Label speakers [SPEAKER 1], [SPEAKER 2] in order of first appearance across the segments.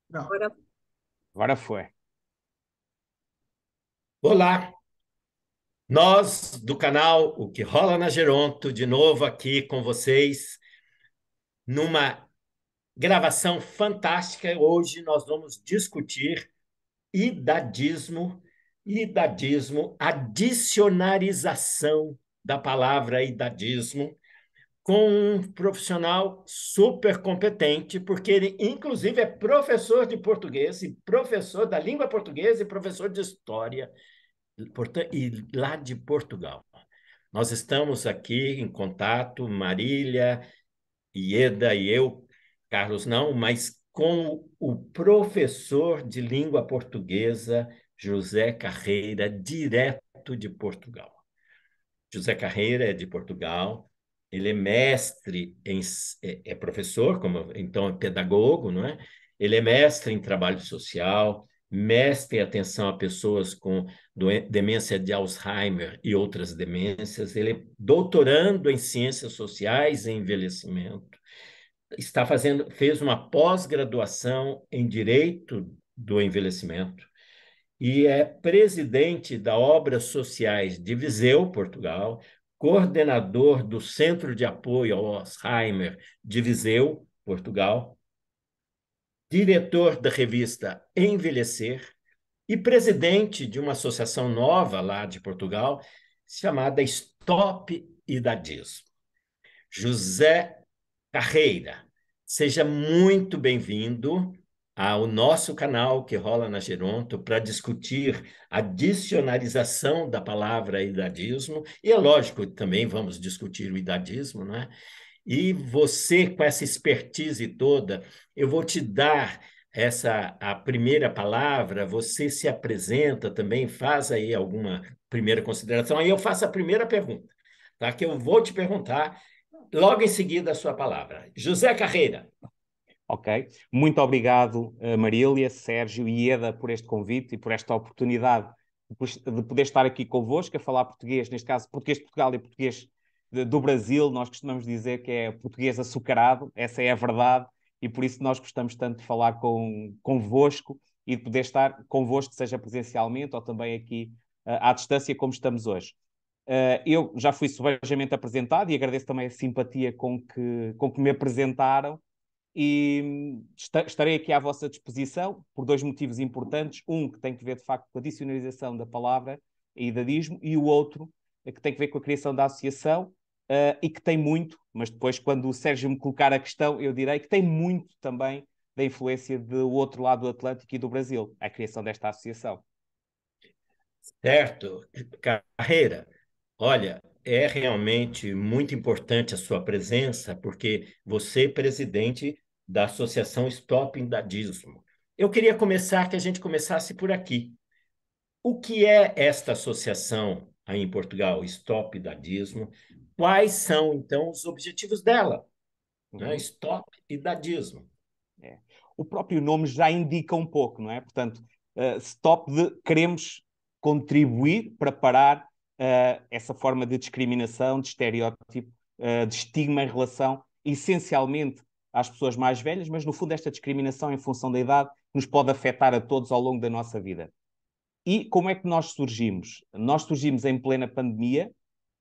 [SPEAKER 1] Não.
[SPEAKER 2] Agora,
[SPEAKER 3] Agora foi.
[SPEAKER 1] Olá, nós do canal O que Rola na Geronto, de novo aqui com vocês, numa gravação fantástica. Hoje nós vamos discutir idadismo, a dicionarização da palavra idadismo, com um profissional super competente, porque ele, inclusive, é professor de português, e professor da língua portuguesa e professor de história e lá de Portugal. Nós estamos aqui em contato, Marília, Ieda e eu, Carlos não, mas com o professor de língua portuguesa, José Carreira, direto de Portugal. José Carreira é de Portugal, ele é mestre em, é professor, como então é pedagogo, não é? Ele é mestre em trabalho social, mestre em atenção a pessoas com demência de Alzheimer e outras demências. Ele é doutorando em ciências sociais e envelhecimento. Fez uma pós-graduação em direito do envelhecimento e é presidente da Obras Sociais de Viseu, Portugal, coordenador do Centro de Apoio ao Alzheimer de Viseu, Portugal, diretor da revista Envelhecer e presidente de uma associação nova lá de Portugal, chamada Stop Idadismo. José Carreira, seja muito bem-vindo ao nosso canal que rola na Geronto para discutir a dicionarização da palavra idadismo, e é lógico, também vamos discutir o idadismo, né? E você, com essa expertise toda, eu vou te dar a primeira palavra, você se apresenta também, faz aí alguma primeira consideração, aí eu faço a primeira pergunta, tá? Que eu vou te perguntar logo em seguida a sua palavra. José Carreira.
[SPEAKER 3] Ok. Muito obrigado, Marília, Sérgio e Ieda, por este convite e por esta oportunidade de poder estar aqui convosco a falar português, neste caso português de Portugal e português do Brasil. Nós costumamos dizer que é português açucarado, essa é a verdade, e por isso nós gostamos tanto de falar convosco e de poder estar convosco, seja presencialmente ou também aqui à distância, como estamos hoje. Eu já fui subejamente apresentado e agradeço também a simpatia com que me apresentaram e estarei aqui à vossa disposição por dois motivos importantes. Um, que tem que ver, de facto, com a dicionarização da palavra e idadismo, e o outro, que tem que ver com a criação da associação, e que tem muito, mas depois, quando o Sérgio me colocar a questão, eu direi que tem muito também da influência do outro lado do Atlântico e do Brasil, a criação desta associação.
[SPEAKER 1] Certo, Carreira. Olha, é realmente muito importante a sua presença, porque você é presidente da Associação Stop Indadismo. Eu queria começar, que a gente começasse por aqui. O que é esta associação aí em Portugal, Stop Idadismo? Quais são, então, os objetivos dela, né?
[SPEAKER 3] Uhum.
[SPEAKER 1] Stop Idadismo.
[SPEAKER 3] É. O próprio nome já indica um pouco, não é? Portanto, stop de queremos contribuir para parar essa forma de discriminação, de estereótipo, de estigma em relação, essencialmente, às pessoas mais velhas, mas no fundo esta discriminação em função da idade nos pode afetar a todos ao longo da nossa vida. E como é que nós surgimos? Nós surgimos em plena pandemia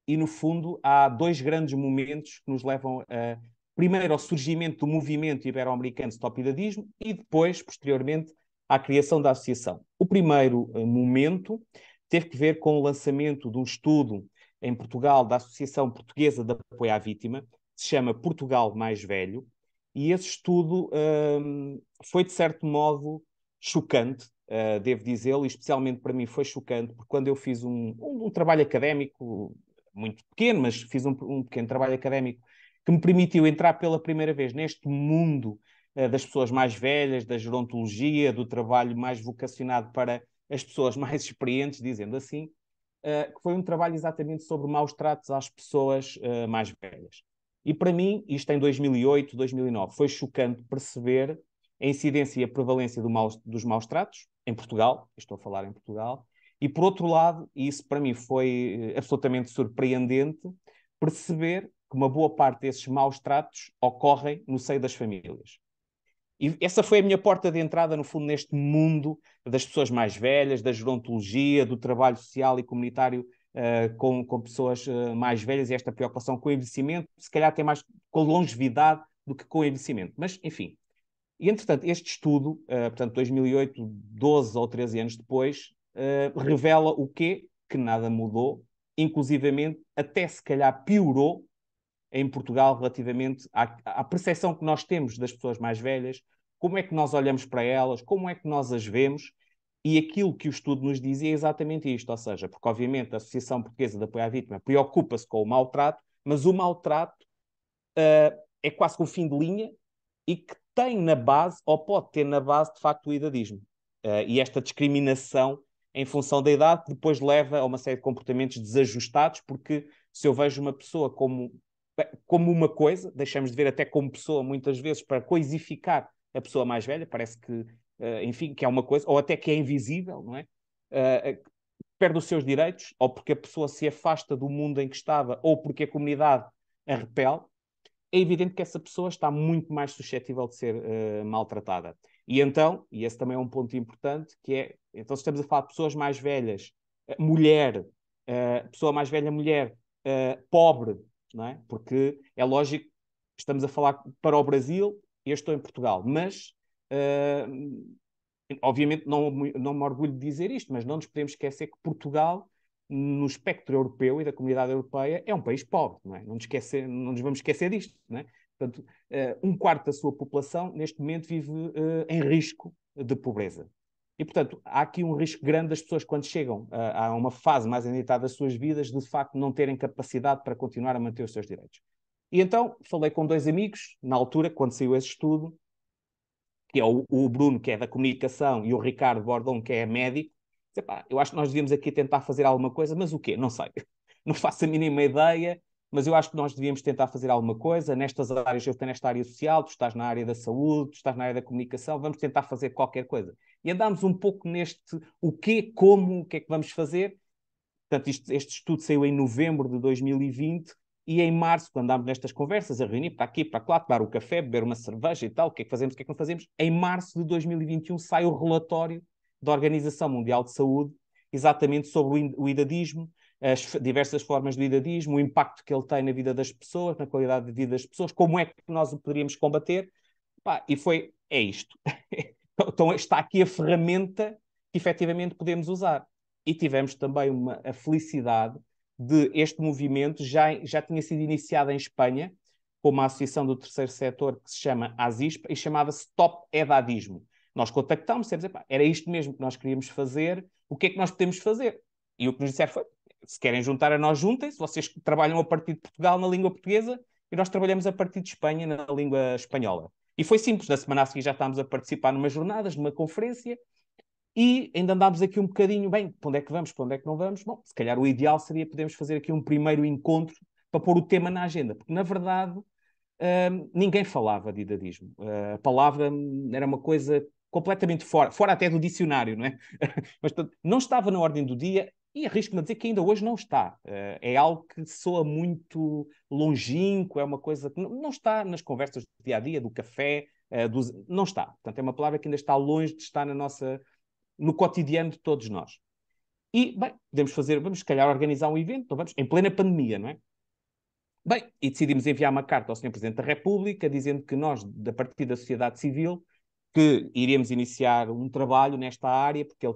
[SPEAKER 3] e, no fundo, há dois grandes momentos que nos levam primeiro ao surgimento do movimento ibero-americano Stop Idadismo e depois, posteriormente, à criação da associação. O primeiro momento teve que ver com o lançamento de um estudo em Portugal da Associação Portuguesa de Apoio à Vítima, que se chama Portugal Mais Velho, e esse estudo foi, de certo modo, chocante, devo dizê-lo, e especialmente para mim foi chocante, porque quando eu fiz um trabalho académico muito pequeno, mas fiz um pequeno trabalho académico que me permitiu entrar pela primeira vez neste mundo das pessoas mais velhas, da gerontologia, do trabalho mais vocacionado para as pessoas mais experientes, dizendo assim, que foi um trabalho exatamente sobre maus tratos às pessoas mais velhas. E para mim, isto em 2008, 2009, foi chocante perceber a incidência e a prevalência dos maus tratos em Portugal, estou a falar em Portugal, e por outro lado, e isso para mim foi absolutamente surpreendente, perceber que uma boa parte desses maus tratos ocorrem no seio das famílias. E essa foi a minha porta de entrada, no fundo, neste mundo das pessoas mais velhas, da gerontologia, do trabalho social e comunitário com pessoas mais velhas, e esta preocupação com o envelhecimento, se calhar tem mais com a longevidade do que com o envelhecimento. Mas, enfim. E, entretanto, este estudo, portanto, 2008, 12 ou 13 anos depois, revela o quê? Que nada mudou, inclusivamente até se calhar piorou em Portugal relativamente à percepção que nós temos das pessoas mais velhas, como é que nós olhamos para elas, como é que nós as vemos, e aquilo que o estudo nos diz é exatamente isto, ou seja, porque obviamente a Associação Portuguesa de Apoio à Vítima preocupa-se com o maltrato, mas o maltrato é quase que um fim de linha e que tem na base, ou pode ter na base, de facto, o idadismo. E esta discriminação em função da idade, que depois leva a uma série de comportamentos desajustados, porque se eu vejo uma pessoa como uma coisa, deixamos de ver até como pessoa, muitas vezes, para coisificar a pessoa mais velha, parece que, enfim, que é uma coisa, ou até que é invisível, não é? Perde os seus direitos, ou porque a pessoa se afasta do mundo em que estava, ou porque a comunidade a repele, é evidente que essa pessoa está muito mais suscetível de ser maltratada. E então, e esse também é um ponto importante, que é, então se estamos a falar de pessoas mais velhas, mulher, pessoa mais velha, mulher, pobre, não é? Porque é lógico que estamos a falar para o Brasil e eu estou em Portugal, mas obviamente não me orgulho de dizer isto, mas não nos podemos esquecer que Portugal, no espectro europeu e da comunidade europeia, é um país pobre, não é? Não nos vamos esquecer disto, não é? Portanto, um quarto da sua população, neste momento, vive em risco de pobreza. E, portanto, há aqui um risco grande das pessoas, quando chegam a uma fase mais adiantada das suas vidas, de facto não terem capacidade para continuar a manter os seus direitos. E então, falei com dois amigos, na altura, quando saiu esse estudo, que é o Bruno, que é da comunicação, e o Ricardo Bordão, que é médico. Disse, pá, eu acho que nós devíamos aqui tentar fazer alguma coisa, mas o quê? Não sei. Não faço a mínima ideia, mas eu acho que nós devíamos tentar fazer alguma coisa nestas áreas. Eu estou nesta área social, tu estás na área da saúde, tu estás na área da comunicação, vamos tentar fazer qualquer coisa. E andámos um pouco neste o quê, como, o que é que vamos fazer. Portanto, este estudo saiu em novembro de 2020 e em março, quando andámos nestas conversas, a reunir para aqui, para lá, tomar o café, beber uma cerveja e tal, o que é que fazemos, o que é que não fazemos, em março de 2021 sai o relatório da Organização Mundial de Saúde, exatamente sobre o idadismo, as diversas formas do idadismo, o impacto que ele tem na vida das pessoas, na qualidade de vida das pessoas, como é que nós o poderíamos combater. Pá, e é isto. Então está aqui a ferramenta que efetivamente podemos usar. E tivemos também a felicidade de este movimento já tinha sido iniciado em Espanha, com uma associação do terceiro setor que se chama ASISPA e chamava-se Stop Edadismo. Nós contactámos e dissemos, era isto mesmo que nós queríamos fazer, o que é que nós podemos fazer? E o que nos disseram foi, se querem juntar a nós, juntem-se, vocês trabalham a partir de Portugal na língua portuguesa e nós trabalhamos a partir de Espanha na língua espanhola. E foi simples, na semana a seguir já estávamos a participar numa jornadas, numa conferência, e ainda andámos aqui um bocadinho, bem, para onde é que vamos, para onde é que não vamos? Bom, se calhar o ideal seria podermos fazer aqui um primeiro encontro para pôr o tema na agenda, porque na verdade ninguém falava de idadismo. A palavra era uma coisa completamente fora até do dicionário, não é? Mas portanto, não estava na ordem do dia e arrisco-me a dizer que ainda hoje não está. É algo que soa muito longínquo, é uma coisa que não está nas conversas do dia a dia, do café, não está. Portanto, é uma palavra que ainda está longe de estar no cotidiano de todos nós. E, bem, vamos se calhar organizar um evento, então vamos, em plena pandemia, não é? Bem, e decidimos enviar uma carta ao Sr. Presidente da República, dizendo que nós, da partir da sociedade civil, que iríamos iniciar um trabalho nesta área, porque o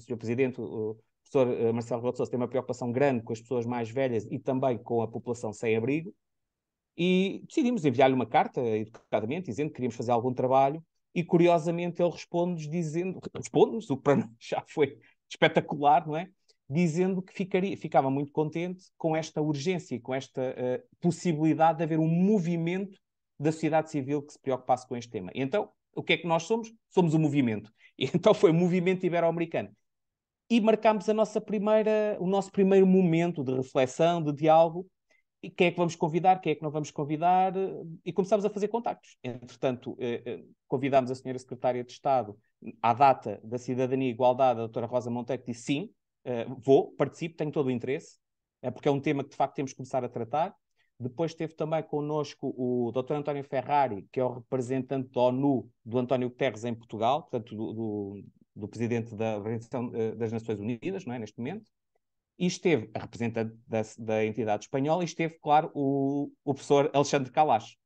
[SPEAKER 3] Sr. Presidente, o professor Marcelo Rebelo de Sousa, tem uma preocupação grande com as pessoas mais velhas e também com a população sem abrigo, e decidimos enviar-lhe uma carta, educadamente, dizendo que queríamos fazer algum trabalho, e curiosamente ele responde-nos, o que para nós já foi espetacular, não é? Dizendo que ficava muito contente com esta urgência e com esta possibilidade de haver um movimento da sociedade civil que se preocupasse com este tema. E então, o que é que nós somos? Somos o movimento. E então foi o movimento ibero-americano. E marcámos o nosso primeiro momento de reflexão, de diálogo, e quem é que vamos convidar, quem é que não vamos convidar, e começámos a fazer contactos. Entretanto, convidámos a senhora Secretária de Estado à data da Cidadania e Igualdade, a doutora Rosa Monteiro, que disse sim, participo, tenho todo o interesse, porque é um tema que de facto temos que começar a tratar. Depois teve também connosco o Dr. António Ferrari, que é o representante da ONU, do António Guterres em Portugal, portanto, do presidente da Organização das Nações Unidas, não é, neste momento. E esteve a representante da entidade espanhola, e esteve, claro, o professor Alexandre Calacho.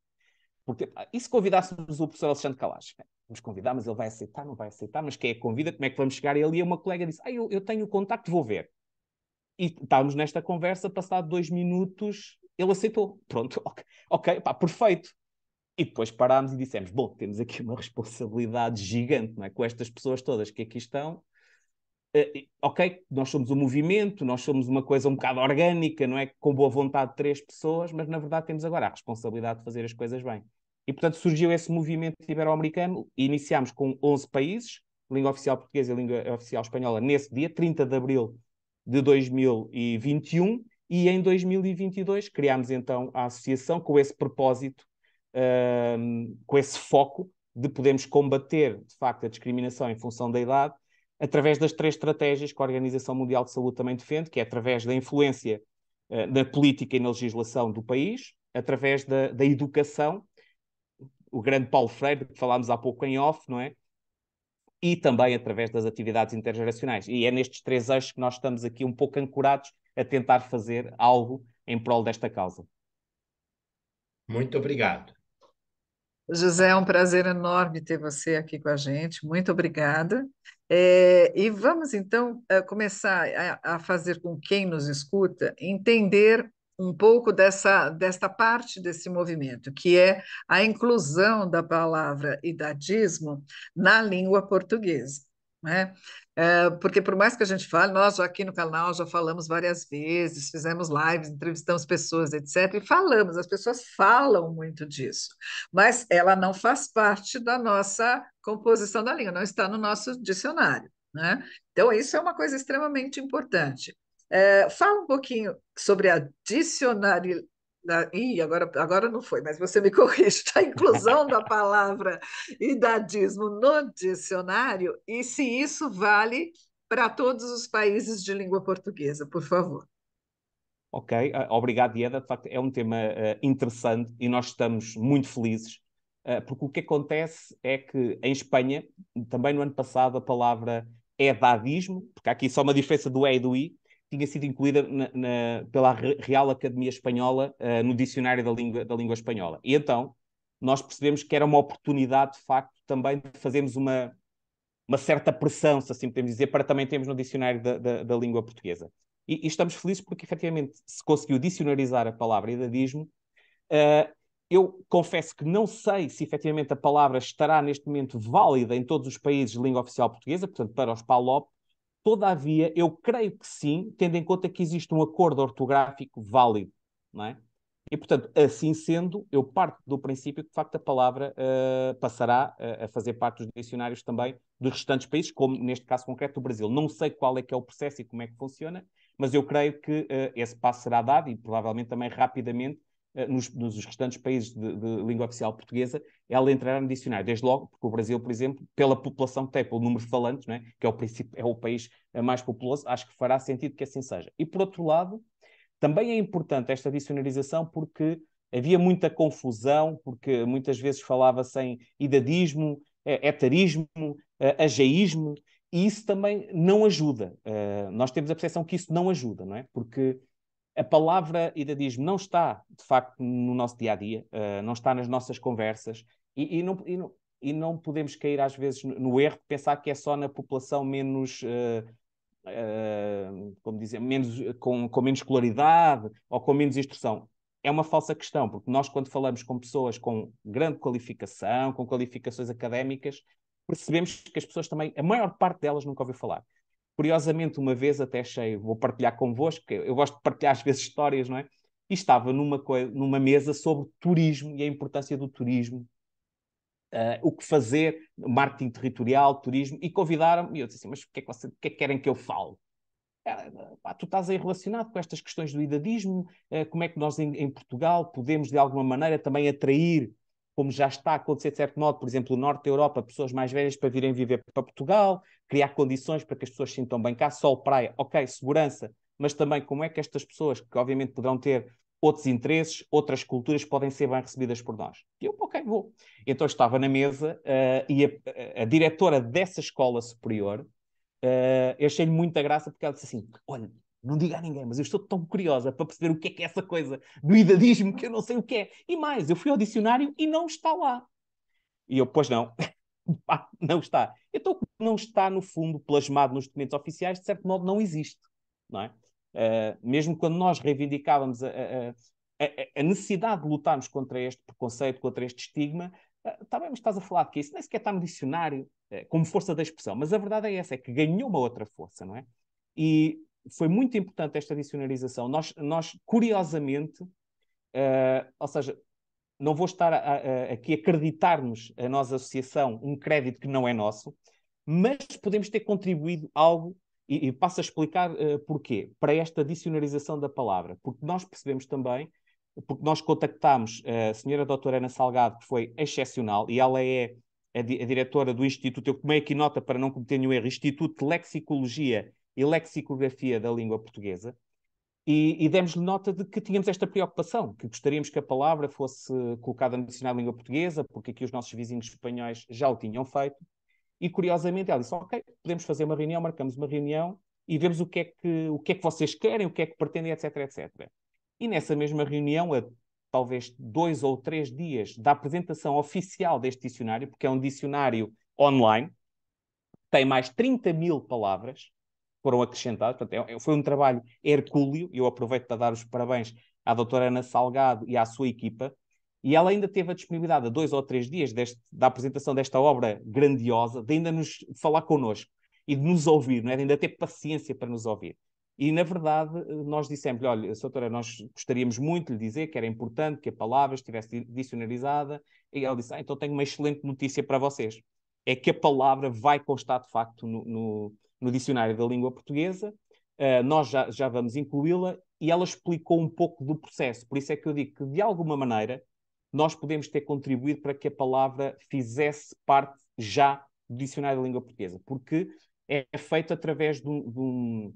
[SPEAKER 3] Porque, e se convidássemos o professor Alexandre Calacho? Vamos convidar, mas ele vai aceitar, não vai aceitar, mas quem é que convida? Como é que vamos chegar a ele? E uma colega disse, eu tenho o contacto, vou ver. E estávamos nesta conversa, passado 2 minutos, ele aceitou. Pronto, ok, pá, perfeito. E depois parámos e dissemos, bom, temos aqui uma responsabilidade gigante, não é? Com estas pessoas todas que aqui estão. Ok, nós somos um movimento, nós somos uma coisa um bocado orgânica, não é? Com boa vontade de 3 pessoas, mas na verdade temos agora a responsabilidade de fazer as coisas bem. E portanto surgiu esse movimento ibero-americano e iniciámos com 11 países, língua oficial portuguesa e língua oficial espanhola, nesse dia, 30 de abril de 2021, e em 2022 criámos então a associação com esse propósito, com esse foco de podermos combater, de facto, a discriminação em função da idade, através das 3 estratégias que a Organização Mundial de Saúde também defende, que é através da influência na política e na legislação do país, através da educação, o grande Paulo Freire, que falámos há pouco em off, não é? E também através das atividades intergeracionais. E é nestes 3 eixos que nós estamos aqui um pouco ancorados a tentar fazer algo em prol desta causa.
[SPEAKER 1] Muito obrigado.
[SPEAKER 2] José, é um prazer enorme ter você aqui com a gente. Muito obrigada. E vamos, então, começar a fazer com quem nos escuta entender um pouco desta parte desse movimento, que é a inclusão da palavra idadismo na língua portuguesa, né? Porque por mais que a gente fale, nós já aqui no canal já falamos várias vezes, fizemos lives, entrevistamos pessoas, etc., e falamos, as pessoas falam muito disso, mas ela não faz parte da nossa composição da língua, não está no nosso dicionário, né? Então, isso é uma coisa extremamente importante. Fala um pouquinho sobre a dicionariedade. Ih, agora não foi, mas você me corrige, a inclusão da palavra idadismo no dicionário e se isso vale para todos os países de língua portuguesa, por favor.
[SPEAKER 3] Ok, obrigado, Ieda. De facto, é um tema interessante e nós estamos muito felizes, porque o que acontece é que em Espanha, também no ano passado, a palavra edadismo, porque há aqui só uma diferença do e e do i, tinha sido incluída pela Real Academia Espanhola no dicionário da língua espanhola. E então, nós percebemos que era uma oportunidade, de facto, também de fazermos uma certa pressão, se assim podemos dizer, para também termos no dicionário da língua portuguesa. E estamos felizes porque, efetivamente, se conseguiu dicionarizar a palavra idadismo. Eu confesso que não sei se, efetivamente, a palavra estará, neste momento, válida em todos os países de língua oficial portuguesa, portanto, para os PALOP. Todavia, eu creio que sim, tendo em conta que existe um acordo ortográfico válido, não é? E, portanto, assim sendo, eu parto do princípio que, de facto, a palavra passará a fazer parte dos dicionários também dos restantes países, como neste caso concreto do Brasil. Não sei qual é que é o processo e como é que funciona, mas eu creio que esse passo será dado e provavelmente também rapidamente nos restantes países de língua oficial portuguesa, ela entrará no dicionário. Desde logo, porque o Brasil, por exemplo, pela população que tem, pelo número de falantes, não é? Que é o país mais populoso, acho que fará sentido que assim seja. E, por outro lado, também é importante esta dicionarização porque havia muita confusão, porque muitas vezes falava-se em idadismo, etarismo, ageísmo, e isso também não ajuda. Nós temos a percepção que isso não ajuda, não é? Porque a palavra idadismo não está, de facto, no nosso dia-a-dia, não está nas nossas conversas, e não podemos cair, às vezes, no erro de pensar que é só na população menos... como dizer, com menos escolaridade ou com menos instrução. É uma falsa questão, porque nós, quando falamos com pessoas com grande qualificação, com qualificações académicas, percebemos que as pessoas também, a maior parte delas nunca ouviu falar. Curiosamente, uma vez até achei, vou partilhar convosco, que eu gosto de partilhar às vezes histórias, não é? E estava numa mesa sobre turismo e a importância do turismo, o que fazer, marketing territorial, turismo, e convidaram-me, e eu disse assim, mas o que é que querem que eu fale? Tu estás aí relacionado com estas questões do idadismo, como é que nós em Portugal podemos de alguma maneira também atrair, como já está a acontecer de certo modo, por exemplo, no norte da Europa, pessoas mais velhas para virem viver para Portugal, criar condições para que as pessoas se sintam bem cá, sol, praia, ok, segurança, mas também como é que estas pessoas, que obviamente poderão ter outros interesses, outras culturas podem ser bem recebidas por nós. E eu, ok, vou. Então estava na mesa e a diretora dessa escola superior, eu achei-lhe muita graça porque ela disse assim, olha, não diga a ninguém, mas eu estou tão curiosa para perceber o que é essa coisa do idadismo que eu não sei o que é. E mais, eu fui ao dicionário e não está lá. E eu, pois não, pá, não está. Então, não está, no fundo, plasmado nos documentos oficiais, de certo modo, não existe. Não é? Mesmo quando nós reivindicávamos a necessidade de lutarmos contra este preconceito, contra este estigma, está bem, mas estás a falar de que isso nem sequer está no dicionário, como força da expressão. Mas a verdade é essa, é que ganhou uma outra força, não é? E foi muito importante esta dicionarização. Nós curiosamente, ou seja, não vou estar aqui a acreditar-nos, a nós, a associação, um crédito que não é nosso, mas podemos ter contribuído algo, e passo a explicar porquê, para esta dicionarização da palavra. Porque nós percebemos também, porque nós contactámos a senhora doutora Ana Salgado, que foi excepcional, e ela é a diretora do Instituto, eu tomei aqui nota para não cometer nenhum erro, Instituto de Lexicologia e Lexicografia da Língua Portuguesa, e demos-lhe nota de que tínhamos esta preocupação, que gostaríamos que a palavra fosse colocada no dicionário de língua portuguesa, porque aqui os nossos vizinhos espanhóis já o tinham feito. E, curiosamente, ela disse, ok, podemos fazer uma reunião, marcamos uma reunião e vemos o que é que vocês querem, o que é que pretendem, etc, etc. E nessa mesma reunião, a talvez 2 ou 3 dias da apresentação oficial deste dicionário, porque é um dicionário online, tem mais 30.000 palavras, foram acrescentadas. Portanto, foi um trabalho hercúleo. Eu aproveito para dar os parabéns à doutora Ana Salgado e à sua equipa. E ela ainda teve a disponibilidade, a 2 ou 3 dias da apresentação desta obra grandiosa, de ainda nos falar connosco e de nos ouvir, não é? De ainda ter paciência para nos ouvir. E, na verdade, nós dissemos, olha, doutora, nós gostaríamos muito de lhe dizer que era importante que a palavra estivesse dicionarizada. E ela disse, então tenho uma excelente notícia para vocês. É que a palavra vai constar, de facto, no dicionário da língua portuguesa. Nós já vamos incluí-la, e ela explicou um pouco do processo. Por isso é que eu digo que, de alguma maneira, nós podemos ter contribuído para que a palavra fizesse parte já do dicionário da língua portuguesa, porque é feito através de um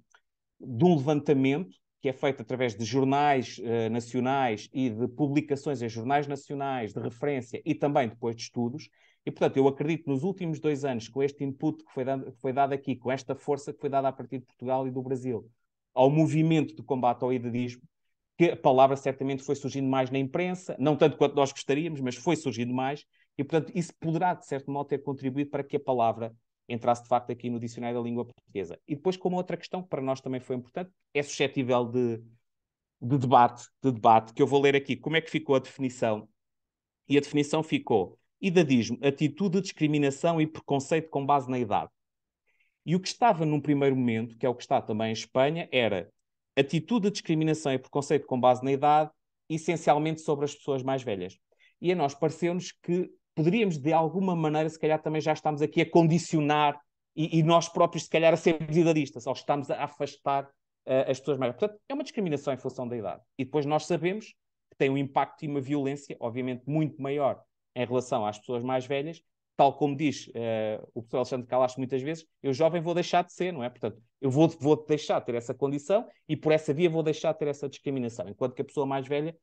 [SPEAKER 3] levantamento que é feito através de jornais nacionais e de publicações em jornais nacionais de referência e também depois de estudos. E, portanto, eu acredito que nos últimos 2 anos, com este input que foi dado aqui, com esta força que foi dada a partir de Portugal e do Brasil, ao movimento de combate ao idadismo, que a palavra certamente foi surgindo mais na imprensa, não tanto quanto nós gostaríamos, mas foi surgindo mais, e, portanto, isso poderá, de certo modo, ter contribuído para que a palavra entrasse, de facto, aqui no dicionário da língua portuguesa. E depois, como outra questão que para nós também foi importante, é suscetível de debate, que eu vou ler aqui. Como é que ficou a definição? E a definição ficou: idadismo, atitude de discriminação e preconceito com base na idade. E o que estava num primeiro momento, que é o que está também em Espanha, era atitude de discriminação e preconceito com base na idade, essencialmente sobre as pessoas mais velhas. E a nós pareceu-nos que poderíamos, de alguma maneira, se calhar também já estamos aqui a condicionar e nós próprios, se calhar, a sermos idadistas, ou estamos a afastar as pessoas mais velhas. Portanto, é uma discriminação em função da idade. E depois nós sabemos que tem um impacto e uma violência, obviamente, muito maior em relação às pessoas mais velhas, tal como diz o professor Alexandre Calacho muitas vezes, eu jovem vou deixar de ser, não é? Portanto, eu vou deixar de ter essa condição e por essa via vou deixar de ter essa discriminação, enquanto que a pessoa mais velha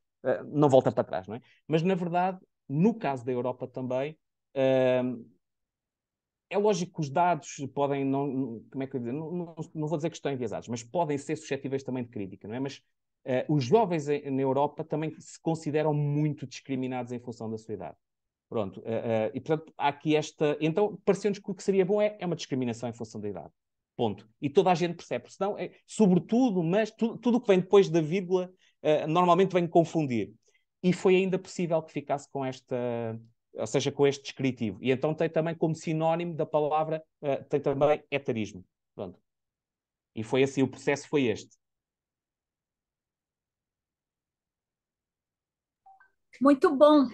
[SPEAKER 3] não volta para trás, não é? Mas, na verdade, no caso da Europa também, é lógico que os dados podem, como é que eu dizer, não vou dizer que estão enviesados, mas podem ser suscetíveis também de crítica, não é? Mas os jovens na Europa também se consideram muito discriminados em função da sua idade. Pronto, e portanto há aqui esta. Então, pareceu-nos que o que seria bom é uma discriminação em função da idade. Ponto. E toda a gente percebe, senão, sobretudo, mas tudo o que vem depois da vírgula normalmente vem confundir. E foi ainda possível que ficasse com esta, ou seja, com este descritivo. E então tem também como sinónimo da palavra, tem também etarismo. Pronto. E foi assim, o processo foi este.
[SPEAKER 4] Muito bom,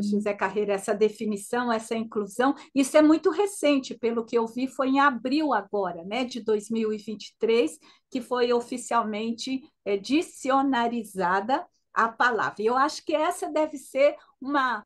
[SPEAKER 4] José Carreira, essa definição, essa inclusão. Isso é muito recente, pelo que eu vi, foi em abril agora, né, de 2023, que foi oficialmente dicionarizada a palavra. E eu acho que essa deve ser uma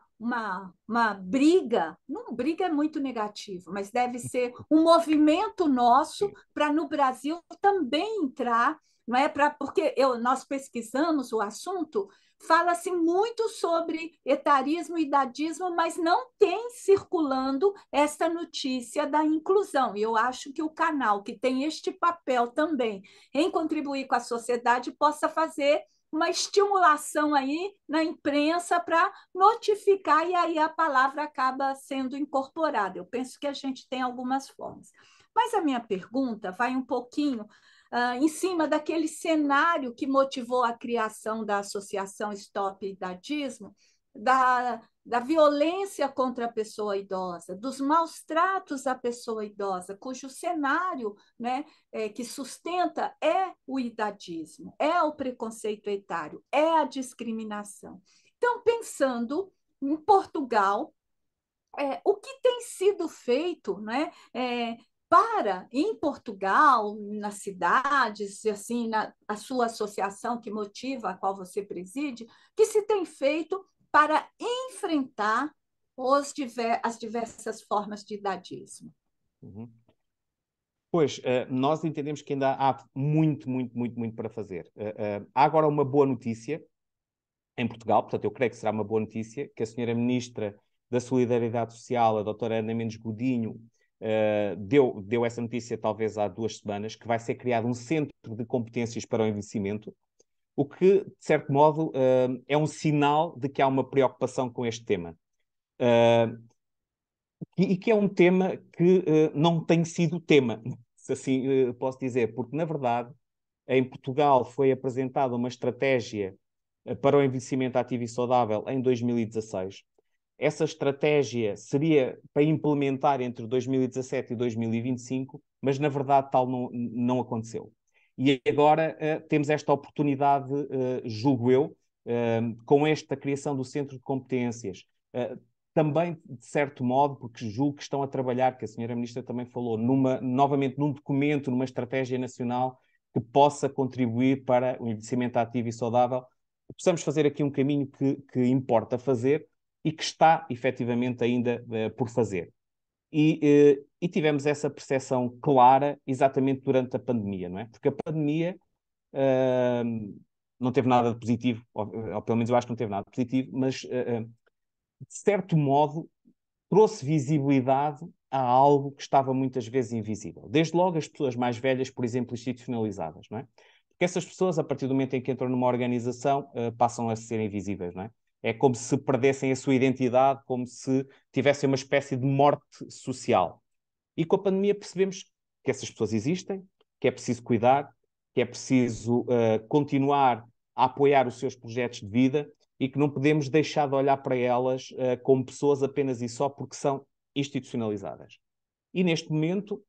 [SPEAKER 4] briga, não, briga é muito negativo, mas deve ser um movimento nosso para no Brasil também entrar não é? Porque nós pesquisamos o assunto, fala-se muito sobre etarismo e idadismo, mas não tem circulando esta notícia da inclusão. E eu acho que o canal, que tem este papel também em contribuir com a sociedade, possa fazer uma estimulação aí na imprensa para notificar, e aí a palavra acaba sendo incorporada. Eu penso que a gente tem algumas formas. Mas a minha pergunta vai um pouquinho em cima daquele cenário que motivou a criação da Associação Stop Idadismo, da violência contra a pessoa idosa, dos maus tratos à pessoa idosa, cujo cenário, né, que sustenta é o idadismo, é o preconceito etário, é a discriminação. Então, pensando em Portugal, o que tem sido feito, né, para, em Portugal, nas cidades, assim, a sua associação que motiva, a qual você preside, que se tem feito para enfrentar as diversas formas de idadismo?
[SPEAKER 3] Uhum. Pois, nós entendemos que ainda há muito, muito, muito, muito para fazer. Há agora uma boa notícia em Portugal, portanto, eu creio que será uma boa notícia, que a senhora Ministra da Solidariedade Social, a doutora Ana Mendes Godinho, deu essa notícia talvez há 2 semanas, que vai ser criado um centro de competências para o envelhecimento, o que, de certo modo, é um sinal de que há uma preocupação com este tema. E que é um tema que não tem sido tema, se assim posso dizer, porque, na verdade, em Portugal foi apresentada uma estratégia para o envelhecimento ativo e saudável em 2016. Essa estratégia seria para implementar entre 2017 e 2025, mas na verdade tal não aconteceu. E agora temos esta oportunidade, julgo eu, com esta criação do Centro de Competências, também, de certo modo, porque julgo que estão a trabalhar, que a senhora Ministra também falou, novamente num documento, numa estratégia nacional que possa contribuir para o envelhecimento ativo e saudável. Possamos fazer aqui um caminho que importa fazer e que está, efetivamente, ainda por fazer. E tivemos essa percepção clara exatamente durante a pandemia, não é? Porque a pandemia não teve nada de positivo, ou pelo menos eu acho que não teve nada de positivo, mas, de certo modo, trouxe visibilidade a algo que estava muitas vezes invisível. Desde logo as pessoas mais velhas, por exemplo, institucionalizadas, não é? Porque essas pessoas, a partir do momento em que entram numa organização, passam a ser invisíveis, não é? É como se perdessem a sua identidade, como se tivessem uma espécie de morte social. E com a pandemia percebemos que essas pessoas existem, que é preciso cuidar, que é preciso continuar a apoiar os seus projetos de vida e que não podemos deixar de olhar para elas como pessoas apenas e só porque são institucionalizadas. E neste momento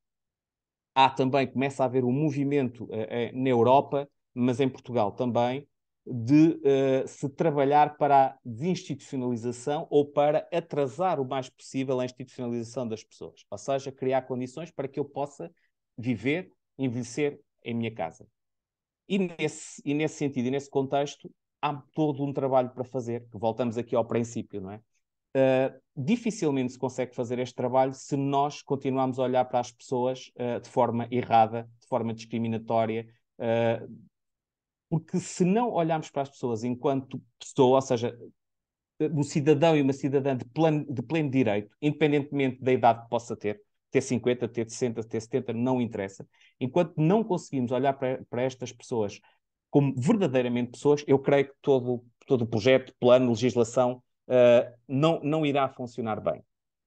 [SPEAKER 3] começa a haver um movimento na Europa, mas em Portugal também, de se trabalhar para a desinstitucionalização ou para atrasar o mais possível a institucionalização das pessoas. Ou seja, criar condições para que eu possa viver, envelhecer em minha casa. E nesse sentido, e nesse contexto, há todo um trabalho para fazer, que voltamos aqui ao princípio, não é? Dificilmente se consegue fazer este trabalho se nós continuarmos a olhar para as pessoas de forma errada, de forma discriminatória, porque se não olharmos para as pessoas enquanto pessoa, ou seja, um cidadão e uma cidadã de pleno direito, independentemente da idade que possa ter 50, ter 60, ter 70, não interessa. Enquanto não conseguimos olhar para estas pessoas como verdadeiramente pessoas, eu creio que todo o projeto, plano, legislação, não irá funcionar bem.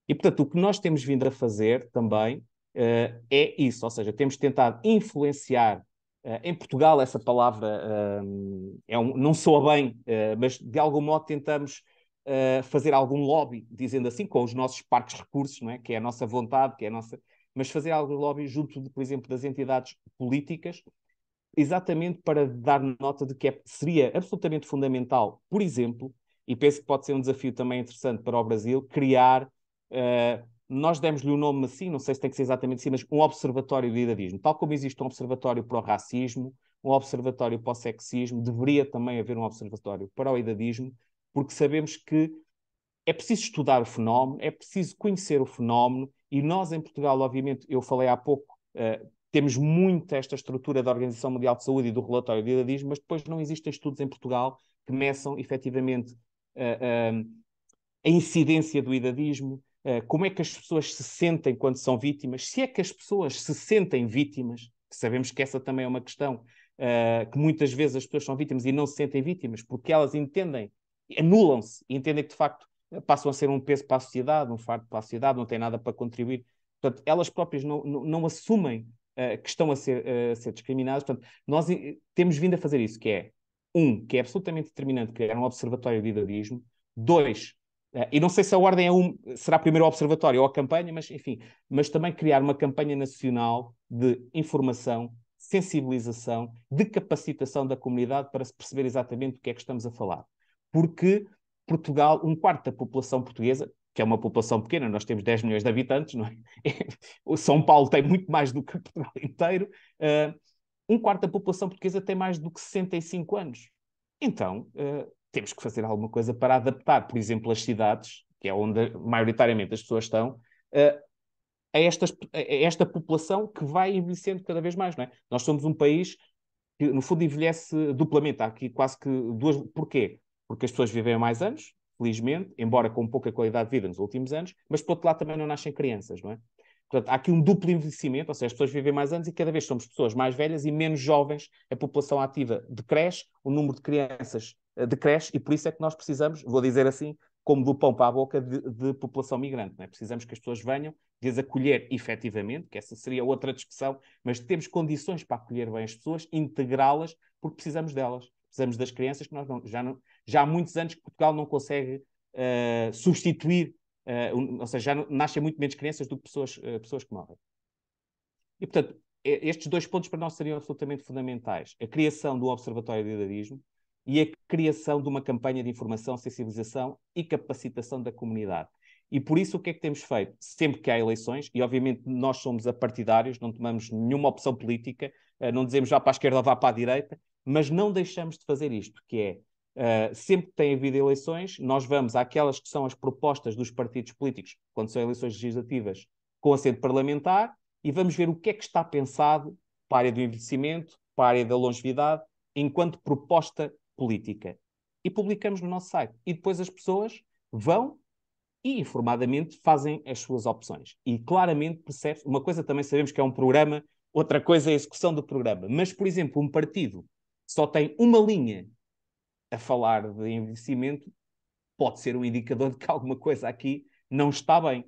[SPEAKER 3] E, portanto, o que nós temos vindo a fazer também é isso, ou seja, temos tentado influenciar. Em Portugal, essa palavra não soa bem, mas de algum modo tentamos fazer algum lobby, dizendo assim, com os nossos parques recursos, não é? Que é a nossa vontade, que é a nossa... mas fazer algum lobby junto, por exemplo, das entidades políticas, exatamente para dar nota de que seria absolutamente fundamental, por exemplo, e penso que pode ser um desafio também interessante para o Brasil, criar, nós demos-lhe um nome assim, não sei se tem que ser exatamente assim, mas um observatório do idadismo. Tal como existe um observatório para o racismo, um observatório para o sexismo, deveria também haver um observatório para o idadismo, porque sabemos que é preciso estudar o fenómeno, é preciso conhecer o fenómeno, e nós em Portugal, obviamente, eu falei há pouco, temos muito esta estrutura da Organização Mundial de Saúde e do relatório de idadismo, mas depois não existem estudos em Portugal que meçam efetivamente a incidência do idadismo, como é que as pessoas se sentem quando são vítimas, se é que as pessoas se sentem vítimas, que sabemos que essa também é uma questão, que muitas vezes as pessoas são vítimas e não se sentem vítimas, porque elas entendem, anulam-se e entendem que de facto passam a ser um peso para a sociedade, um fardo para a sociedade, não têm nada para contribuir. Portanto, elas próprias não assumem que estão a ser discriminadas. Portanto, nós temos vindo a fazer isso, que é absolutamente determinante, criar um observatório de idadismo. 2, e não sei se a ordem será primeiro o observatório ou a campanha, mas enfim, mas também criar uma campanha nacional de informação, sensibilização, de capacitação da comunidade para se perceber exatamente do que é que estamos a falar. Porque Portugal, 1/4 da população portuguesa, que é uma população pequena, nós temos 10 milhões de habitantes, não é? O São Paulo tem muito mais do que Portugal inteiro, 1/4 da população portuguesa tem mais do que 65 anos. Então, temos que fazer alguma coisa para adaptar, por exemplo, as cidades, que é onde maioritariamente as pessoas estão, a esta população que vai envelhecendo cada vez mais, não é? Nós somos um país que, no fundo, envelhece duplamente. Há aqui quase que duas... Porquê? Porque as pessoas vivem mais anos, felizmente, embora com pouca qualidade de vida nos últimos anos, mas, por outro lado, também não nascem crianças, não é? Portanto, há aqui um duplo envelhecimento, ou seja, as pessoas vivem mais anos e cada vez somos pessoas mais velhas e menos jovens, a população ativa decresce, o número de crianças decresce, e por isso é que nós precisamos, vou dizer assim, como do pão para a boca, de população migrante. Não é? Precisamos que as pessoas venham, de as acolher efetivamente, que essa seria outra discussão, mas temos condições para acolher bem as pessoas, integrá-las, porque precisamos delas. Precisamos das crianças, que já há muitos anos que Portugal não consegue substituir, ou seja, já nascem muito menos crianças do que pessoas que morrem. E, portanto, estes 2 pontos para nós seriam absolutamente fundamentais. A criação do Observatório de Idadismo e a criação de uma campanha de informação, sensibilização e capacitação da comunidade. E por isso o que é que temos feito? Sempre que há eleições, e obviamente nós somos apartidários, não tomamos nenhuma opção política, não dizemos vá para a esquerda ou vá para a direita, mas não deixamos de fazer isto, que é, sempre que tem havido eleições, nós vamos àquelas que são as propostas dos partidos políticos, quando são eleições legislativas, com assento parlamentar, e vamos ver o que é que está pensado para a área do envelhecimento, para a área da longevidade, enquanto proposta política. E publicamos no nosso site. E depois as pessoas vão e informadamente fazem as suas opções. E claramente percebe-se, uma coisa também sabemos que é um programa, outra coisa é a execução do programa. Mas, por exemplo, um partido que só tem uma linha a falar de envelhecimento pode ser um indicador de que alguma coisa aqui não está bem.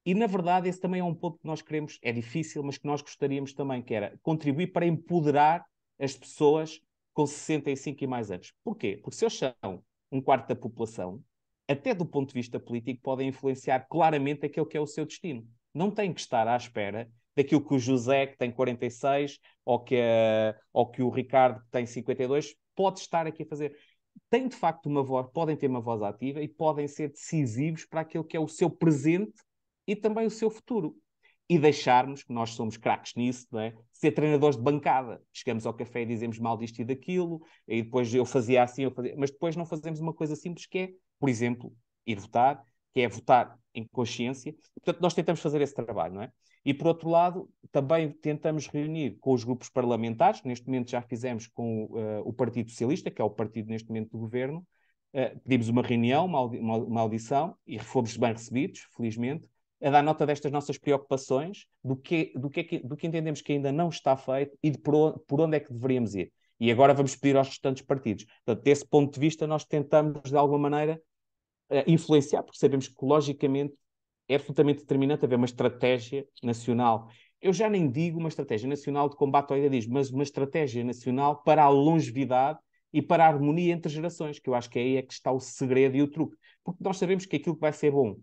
[SPEAKER 3] E, na verdade, esse também é um ponto que nós queremos, é difícil, mas que nós gostaríamos também, que era contribuir para empoderar as pessoas com 65 e mais anos. Porquê? Porque se eles são 1/4 da população, até do ponto de vista político, podem influenciar claramente aquilo que é o seu destino. Não têm que estar à espera daquilo que o José, que tem 46, ou que o Ricardo, que tem 52, pode estar aqui a fazer. Têm, de facto, uma voz, podem ter uma voz ativa e podem ser decisivos para aquilo que é o seu presente e também o seu futuro. E deixarmos, que nós somos craques nisso, não é? Ser treinadores de bancada. Chegamos ao café e dizemos mal disto e daquilo, e depois eu fazia assim, mas depois não fazemos uma coisa simples que é, por exemplo, ir votar, que é votar em consciência. Portanto, nós tentamos fazer esse trabalho, não é? E, por outro lado, também tentamos reunir com os grupos parlamentares, neste momento já fizemos com o Partido Socialista, que é o partido neste momento do governo, pedimos uma reunião, uma audição, e fomos bem recebidos, felizmente, a dar nota destas nossas preocupações, do que entendemos que ainda não está feito e por onde é que deveríamos ir. E agora vamos pedir aos restantes partidos. Portanto, desse ponto de vista, nós tentamos, de alguma maneira, influenciar, porque sabemos que, logicamente, é absolutamente determinante haver uma estratégia nacional. Eu já nem digo uma estratégia nacional de combate ao idadismo, mas uma estratégia nacional para a longevidade e para a harmonia entre gerações, que eu acho que aí é que está o segredo e o truque. Porque nós sabemos que aquilo que vai ser bom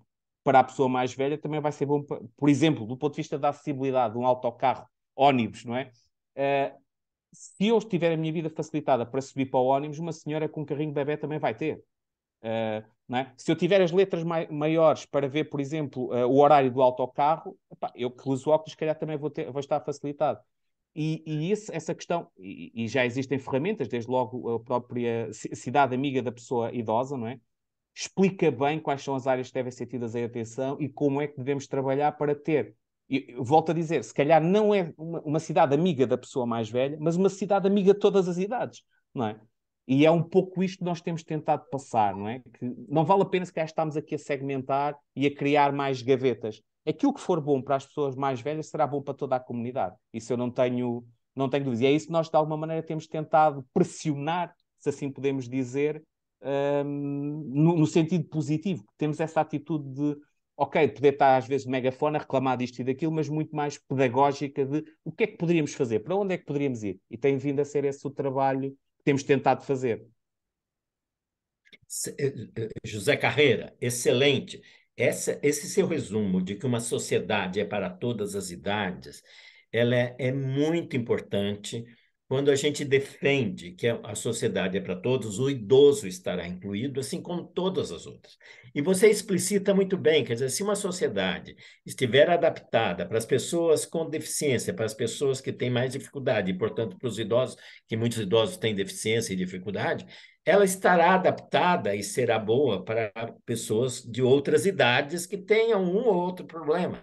[SPEAKER 3] para a pessoa mais velha também vai ser bom, por exemplo, do ponto de vista da acessibilidade de um autocarro, ónibus, não é? Se eu tiver a minha vida facilitada para subir para o ónibus, uma senhora com um carrinho de bebé também vai ter. Não é? Se eu tiver as letras maiores para ver, por exemplo, o horário do autocarro, eu que uso óculos, se calhar também vou estar facilitado. E essa questão, e já existem ferramentas, desde logo a própria cidade amiga da pessoa idosa, não é? Explica bem quais são as áreas que devem ser tidas em atenção e como é que devemos trabalhar para ter E eu volto a dizer, se calhar não é uma cidade amiga da pessoa mais velha, mas uma cidade amiga de todas as idades, não é? E é um pouco isto que nós temos tentado passar, não é? Que não vale a pena se calhar estarmos aqui a segmentar e a criar mais gavetas. Aquilo que for bom para as pessoas mais velhas será bom para toda a comunidade. Isso eu não tenho dúvidas. E é isso que nós, de alguma maneira, temos tentado pressionar, se assim podemos dizer, no sentido positivo. Temos essa atitude de, ok, poder estar às vezes megafone a reclamar disto e daquilo, mas muito mais pedagógica de o que é que poderíamos fazer, para onde é que poderíamos ir. E tem vindo a ser esse o trabalho que temos tentado fazer.
[SPEAKER 1] José Carreira, excelente. Esse seu resumo de que uma sociedade é para todas as idades, ela é muito importante quando a gente defende que a sociedade é para todos, o idoso estará incluído, assim como todas as outras. E você explicita muito bem, quer dizer, se uma sociedade estiver adaptada para as pessoas com deficiência, para as pessoas que têm mais dificuldade, e, portanto, para os idosos, que muitos idosos têm deficiência e dificuldade, ela estará adaptada e será boa para pessoas de outras idades que tenham um ou outro problema.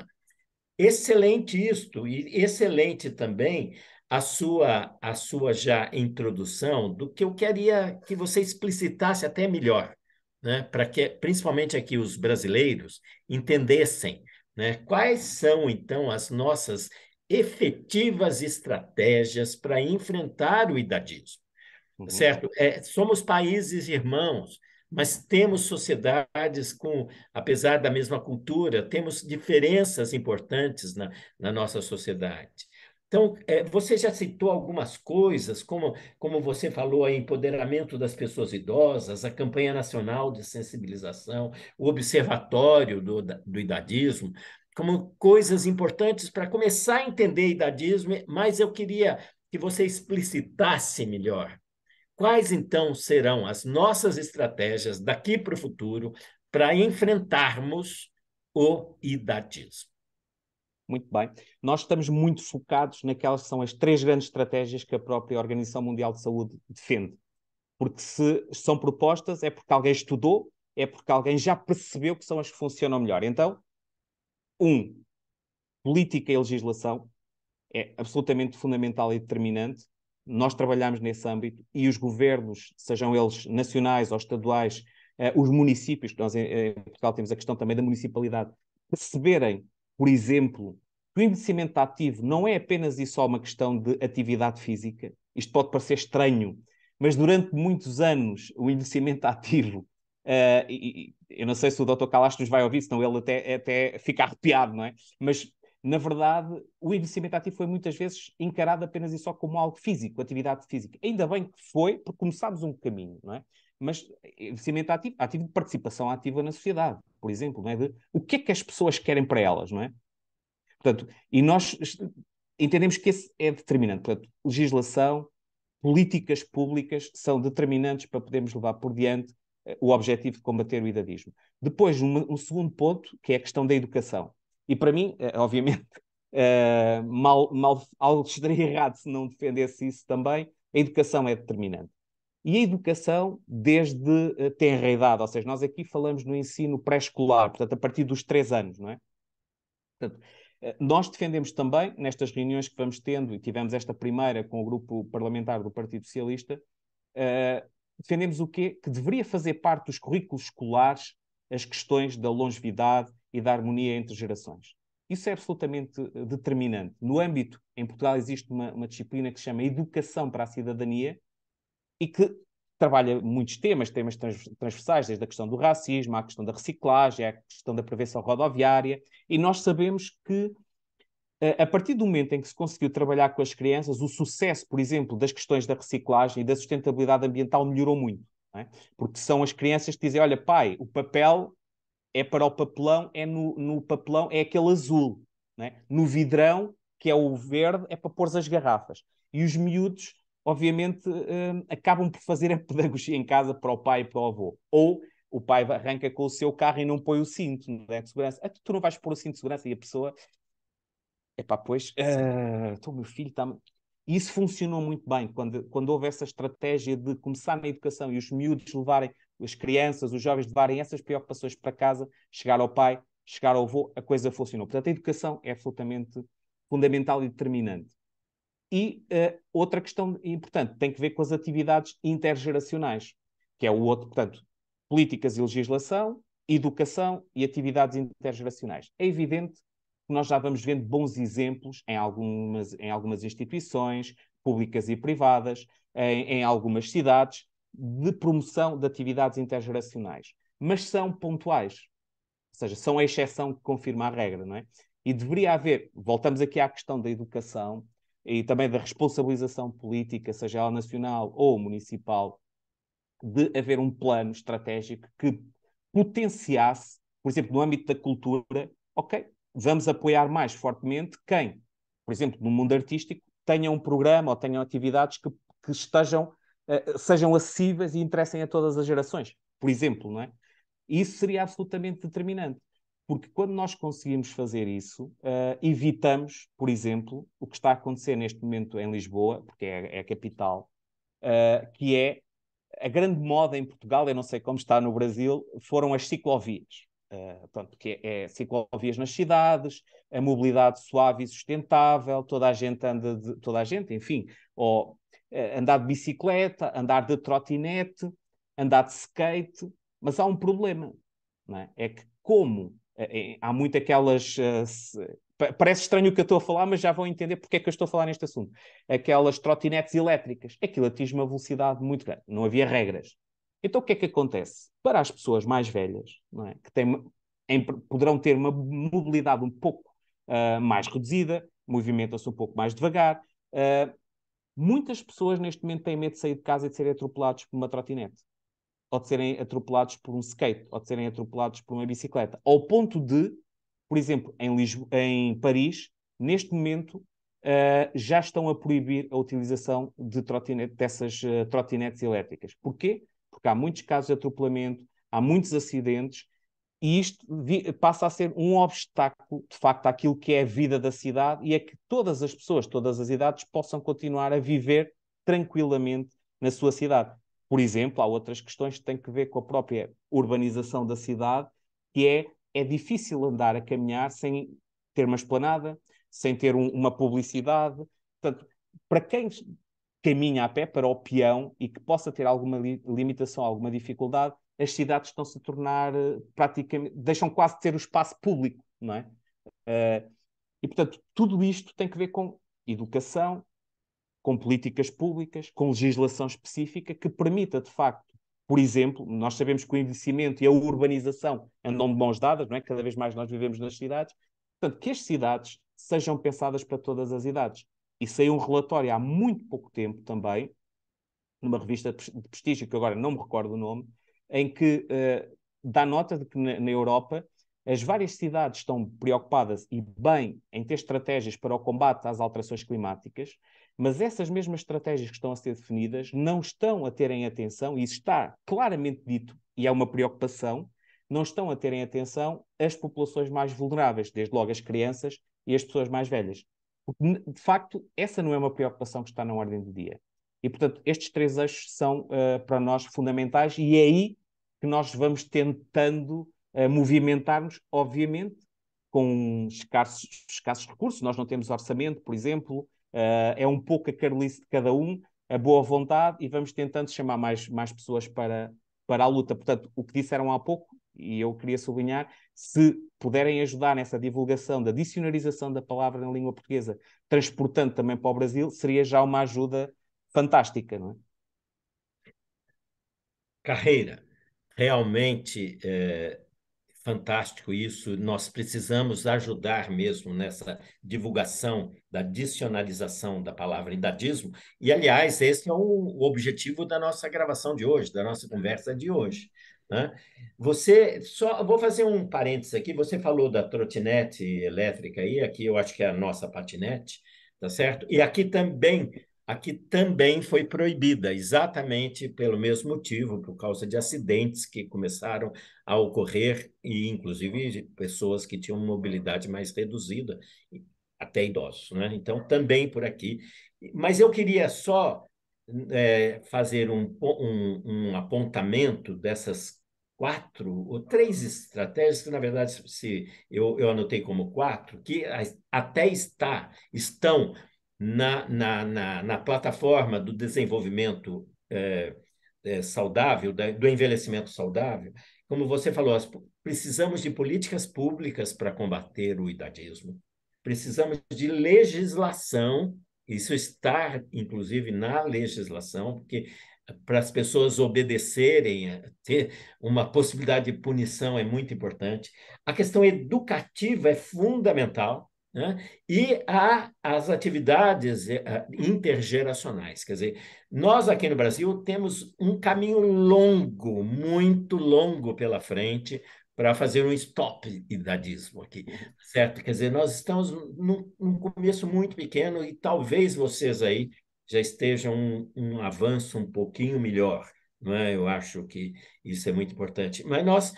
[SPEAKER 1] Excelente isto, e excelente também a sua já introdução do que eu queria que você explicitasse até melhor, né? Para que, principalmente aqui os brasileiros, entendessem, né? Quais são, então, as nossas efetivas estratégias para enfrentar o idadismo. Certo? Somos países irmãos, mas temos sociedades com, apesar da mesma cultura, temos diferenças importantes na nossa sociedade. Então, você já citou algumas coisas, como você falou, aí, empoderamento das pessoas idosas, a campanha nacional de sensibilização, o observatório do idadismo, como coisas importantes para começar a entender idadismo, mas eu queria que você explicitasse melhor. Quais, então, serão as nossas estratégias daqui para o futuro para enfrentarmos o idadismo?
[SPEAKER 3] Muito bem. Nós estamos muito focados naquelas que são as 3 grandes estratégias que a própria Organização Mundial de Saúde defende. Porque se são propostas, é porque alguém estudou, é porque alguém já percebeu que são as que funcionam melhor. Então, política e legislação é absolutamente fundamental e determinante. Nós trabalhamos nesse âmbito e os governos, sejam eles nacionais ou estaduais, os municípios, que nós em Portugal temos a questão também da municipalidade, perceberem, por exemplo, que o envelhecimento ativo não é apenas e só uma questão de atividade física. Isto pode parecer estranho, mas durante muitos anos o envelhecimento ativo, eu não sei se o Dr. Calasto nos vai ouvir, senão ele até fica arrepiado, não é? Mas na verdade, o envelhecimento ativo foi muitas vezes encarado apenas e só como algo físico, atividade física. Ainda bem que foi, porque começámos um caminho, não é? Mas envelhecimento ativo de participação ativa na sociedade, por exemplo, não é? De o que é que as pessoas querem para elas, não é? Portanto, e nós entendemos que esse é determinante. Portanto, legislação, políticas públicas são determinantes para podermos levar por diante o objetivo de combater o idadismo. Depois, um segundo ponto, que é a questão da educação. E para mim, obviamente, algo estaria errado se não defendesse isso também. A educação é determinante. E a educação desde tenra idade, ou seja, nós aqui falamos no ensino pré-escolar, portanto, a partir dos 3 anos, não é? Portanto, nós defendemos também, nestas reuniões que vamos tendo, e tivemos esta primeira com o grupo parlamentar do Partido Socialista, defendemos o quê? Que deveria fazer parte dos currículos escolares as questões da longevidade e da harmonia entre gerações. Isso é absolutamente determinante. No âmbito, em Portugal existe uma disciplina que se chama Educação para a Cidadania e que trabalha muitos temas transversais, desde a questão do racismo, à questão da reciclagem, à questão da prevenção rodoviária, e nós sabemos que a partir do momento em que se conseguiu trabalhar com as crianças, o sucesso, por exemplo, das questões da reciclagem e da sustentabilidade ambiental melhorou muito. Não é? Porque são as crianças que dizem, olha, pai, o papel é para o papelão, no papelão é aquele azul. Não é? No vidrão, que é o verde, é para pôr as garrafas. E os miúdos, obviamente, acabam por fazer a pedagogia em casa para o pai e para o avô. Ou o pai arranca com o seu carro e não põe o cinto, não é, de segurança. Tu não vais pôr o cinto de segurança? E a pessoa... Epá, pois, então o meu filho está... E isso funcionou muito bem, quando houve essa estratégia de começar na educação e os miúdos levarem, as crianças, os jovens levarem essas preocupações para casa, chegar ao pai, chegar ao voo, a coisa funcionou. Portanto, a educação é absolutamente fundamental e determinante. E outra questão importante tem que ver com as atividades intergeracionais, que é o outro, portanto, políticas e legislação, educação e atividades intergeracionais. É evidente que nós já vamos vendo bons exemplos em algumas instituições, públicas e privadas, em algumas cidades, de promoção de atividades intergeracionais. Mas são pontuais, ou seja, são a exceção que confirma a regra, não é? E deveria haver, voltamos aqui à questão da educação e também da responsabilização política, seja ela nacional ou municipal, de haver um plano estratégico que potenciasse, por exemplo, no âmbito da cultura, ok, vamos apoiar mais fortemente quem, por exemplo, no mundo artístico, tenha um programa ou tenham atividades que sejam acessíveis e interessem a todas as gerações, por exemplo, não é? E isso seria absolutamente determinante, porque quando nós conseguimos fazer isso, evitamos, por exemplo, o que está a acontecer neste momento em Lisboa, porque é a capital, que é a grande moda em Portugal, eu não sei como está no Brasil, foram as ciclovias. Portanto, que é ciclovias nas cidades, a mobilidade suave e sustentável, toda a gente anda, enfim, ou andar de bicicleta, andar de trotinete, andar de skate, mas há um problema, não é? É que há muito aquelas... parece estranho o que eu estou a falar, mas já vão entender porque é que eu estou a falar neste assunto. Aquelas trotinetes elétricas. Aquilo atinge uma velocidade muito grande. Não havia regras. Então o que é que acontece? Para as pessoas mais velhas, não é? Poderão ter uma mobilidade um pouco mais reduzida, movimentam-se um pouco mais devagar. Muitas pessoas neste momento têm medo de sair de casa e de serem atropelados por uma trotinete, ou de serem atropelados por um skate, ou de serem atropelados por uma bicicleta. Ao ponto de, por exemplo, em Paris, neste momento, já estão a proibir a utilização dessas trotinetes elétricas. Porquê? Porque há muitos casos de atropelamento, há muitos acidentes, e isto passa a ser um obstáculo, de facto, àquilo que é a vida da cidade e a que todas as pessoas, todas as idades, possam continuar a viver tranquilamente na sua cidade. Por exemplo, há outras questões que têm que ver com a própria urbanização da cidade, que é difícil andar a caminhar sem ter uma esplanada, sem ter uma publicidade. Portanto, para quem caminha a pé, para o peão, e que possa ter alguma limitação, alguma dificuldade, as cidades estão-se a tornar praticamente, deixam quase de ter o espaço público, não é? E, portanto, tudo isto tem que ver com educação, com políticas públicas, com legislação específica que permita, de facto, por exemplo, nós sabemos que o envelhecimento e a urbanização andam de mãos dadas, não é? Cada vez mais nós vivemos nas cidades. Portanto, que as cidades sejam pensadas para todas as idades. E saiu um relatório há muito pouco tempo também, numa revista de prestígio, que agora não me recordo o nome, em que dá nota de que na Europa as várias cidades estão preocupadas e bem em ter estratégias para o combate às alterações climáticas, mas essas mesmas estratégias que estão a ser definidas não estão a terem atenção, e isso está claramente dito, e é uma preocupação, não estão a terem atenção as populações mais vulneráveis, desde logo as crianças e as pessoas mais velhas. Porque, de facto, essa não é uma preocupação que está na ordem do dia. E, portanto, estes três eixos são, para nós, fundamentais, e é aí que nós vamos tentando movimentar-nos, obviamente, com escassos recursos. Nós não temos orçamento, por exemplo, é um pouco a carolice de cada um, a boa vontade, e vamos tentando chamar mais pessoas para a luta. Portanto, o que disseram há pouco, e eu queria sublinhar, se puderem ajudar nessa divulgação da dicionarização da palavra na língua portuguesa, transportando também para o Brasil, seria já uma ajuda fantástica, não é?
[SPEAKER 1] Carreira, realmente fantástico isso. Nós precisamos ajudar mesmo nessa divulgação da dicionalização da palavra idadismo. E, aliás, esse é o objetivo da nossa gravação de hoje, da nossa conversa de hoje, né? Vou fazer um parênteses aqui. Você falou da trotinete elétrica aí, aqui eu acho que é a nossa patinete, tá certo? E aqui também foi proibida, exatamente pelo mesmo motivo, por causa de acidentes que começaram a ocorrer, e inclusive pessoas que tinham mobilidade mais reduzida, até idosos, né? Então, também por aqui. Mas eu queria só fazer um apontamento dessas quatro ou três estratégias, que na verdade eu anotei como quatro, que até estão na plataforma do desenvolvimento saudável, do envelhecimento saudável. Como você falou, precisamos de políticas públicas para combater o idadismo, precisamos de legislação, isso está, inclusive, na legislação, porque para as pessoas obedecerem, ter uma possibilidade de punição é muito importante. A questão educativa é fundamental, né? E as atividades intergeracionais. Quer dizer, nós aqui no Brasil temos um caminho longo, muito longo pela frente para fazer um stop idadismo aqui, certo? Quer dizer, nós estamos num começo muito pequeno e talvez vocês aí já esteja um avanço um pouquinho melhor, não é? Eu acho que isso é muito importante. Mas nós,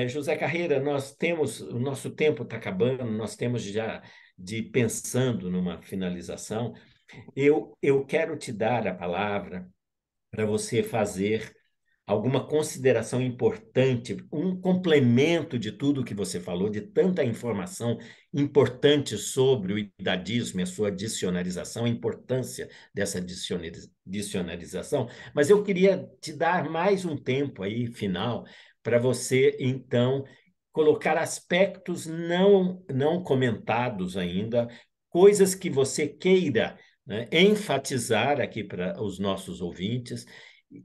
[SPEAKER 1] José Carreira, nós temos, o nosso tempo está acabando, nós temos já de pensando numa finalização. Eu quero te dar a palavra para você fazer alguma consideração importante, um complemento de tudo que você falou, de tanta informação importante sobre o idadismo e a sua dicionarização, a importância dessa dicionarização, mas eu queria te dar mais um tempo aí, final, para você, então, colocar aspectos não comentados ainda, coisas que você queira, né, enfatizar aqui para os nossos ouvintes,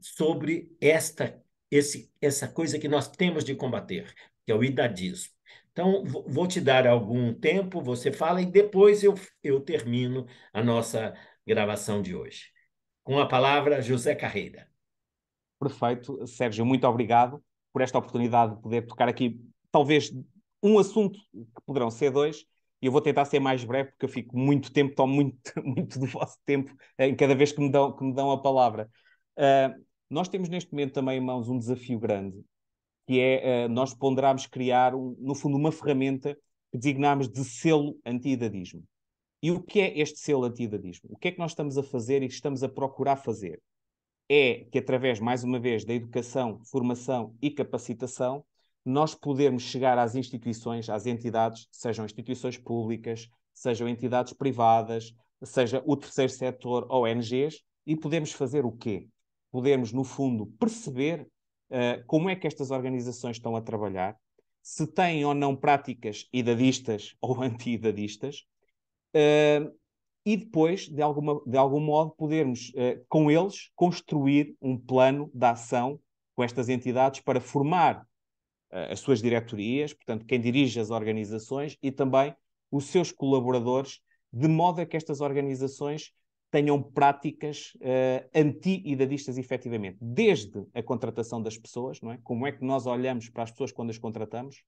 [SPEAKER 1] sobre essa coisa que nós temos de combater, que é o idadismo. Então, vou te dar algum tempo, você fala, e depois eu termino a nossa gravação de hoje. Com a palavra, José Carreira.
[SPEAKER 3] Perfeito. Sérgio, muito obrigado por esta oportunidade de poder tocar aqui, talvez, um assunto que poderão ser dois, e eu vou tentar ser mais breve, porque eu fico muito tempo, tomo muito, muito do vosso tempo em cada vez que me dão a palavra. Nós temos neste momento também em mãos um desafio grande, que é nós ponderarmos criar, no fundo, uma ferramenta que designamos de selo anti-idadismo. E o que é este selo anti-idadismo? O que é que nós estamos a fazer e estamos a procurar fazer? É que, através, mais uma vez, da educação, formação e capacitação, nós podermos chegar às instituições, às entidades, sejam instituições públicas, sejam entidades privadas, seja o terceiro setor, ONGs, e podemos fazer o quê? Podemos, no fundo, perceber como é que estas organizações estão a trabalhar, se têm ou não práticas idadistas ou anti-idadistas, e depois, de algum modo, podermos, com eles, construir um plano de ação com estas entidades para formar as suas diretorias, portanto, quem dirige as organizações e também os seus colaboradores, de modo a que estas organizações tenham práticas anti-idadistas, efetivamente. Desde a contratação das pessoas, não é? Como é que nós olhamos para as pessoas quando as contratamos,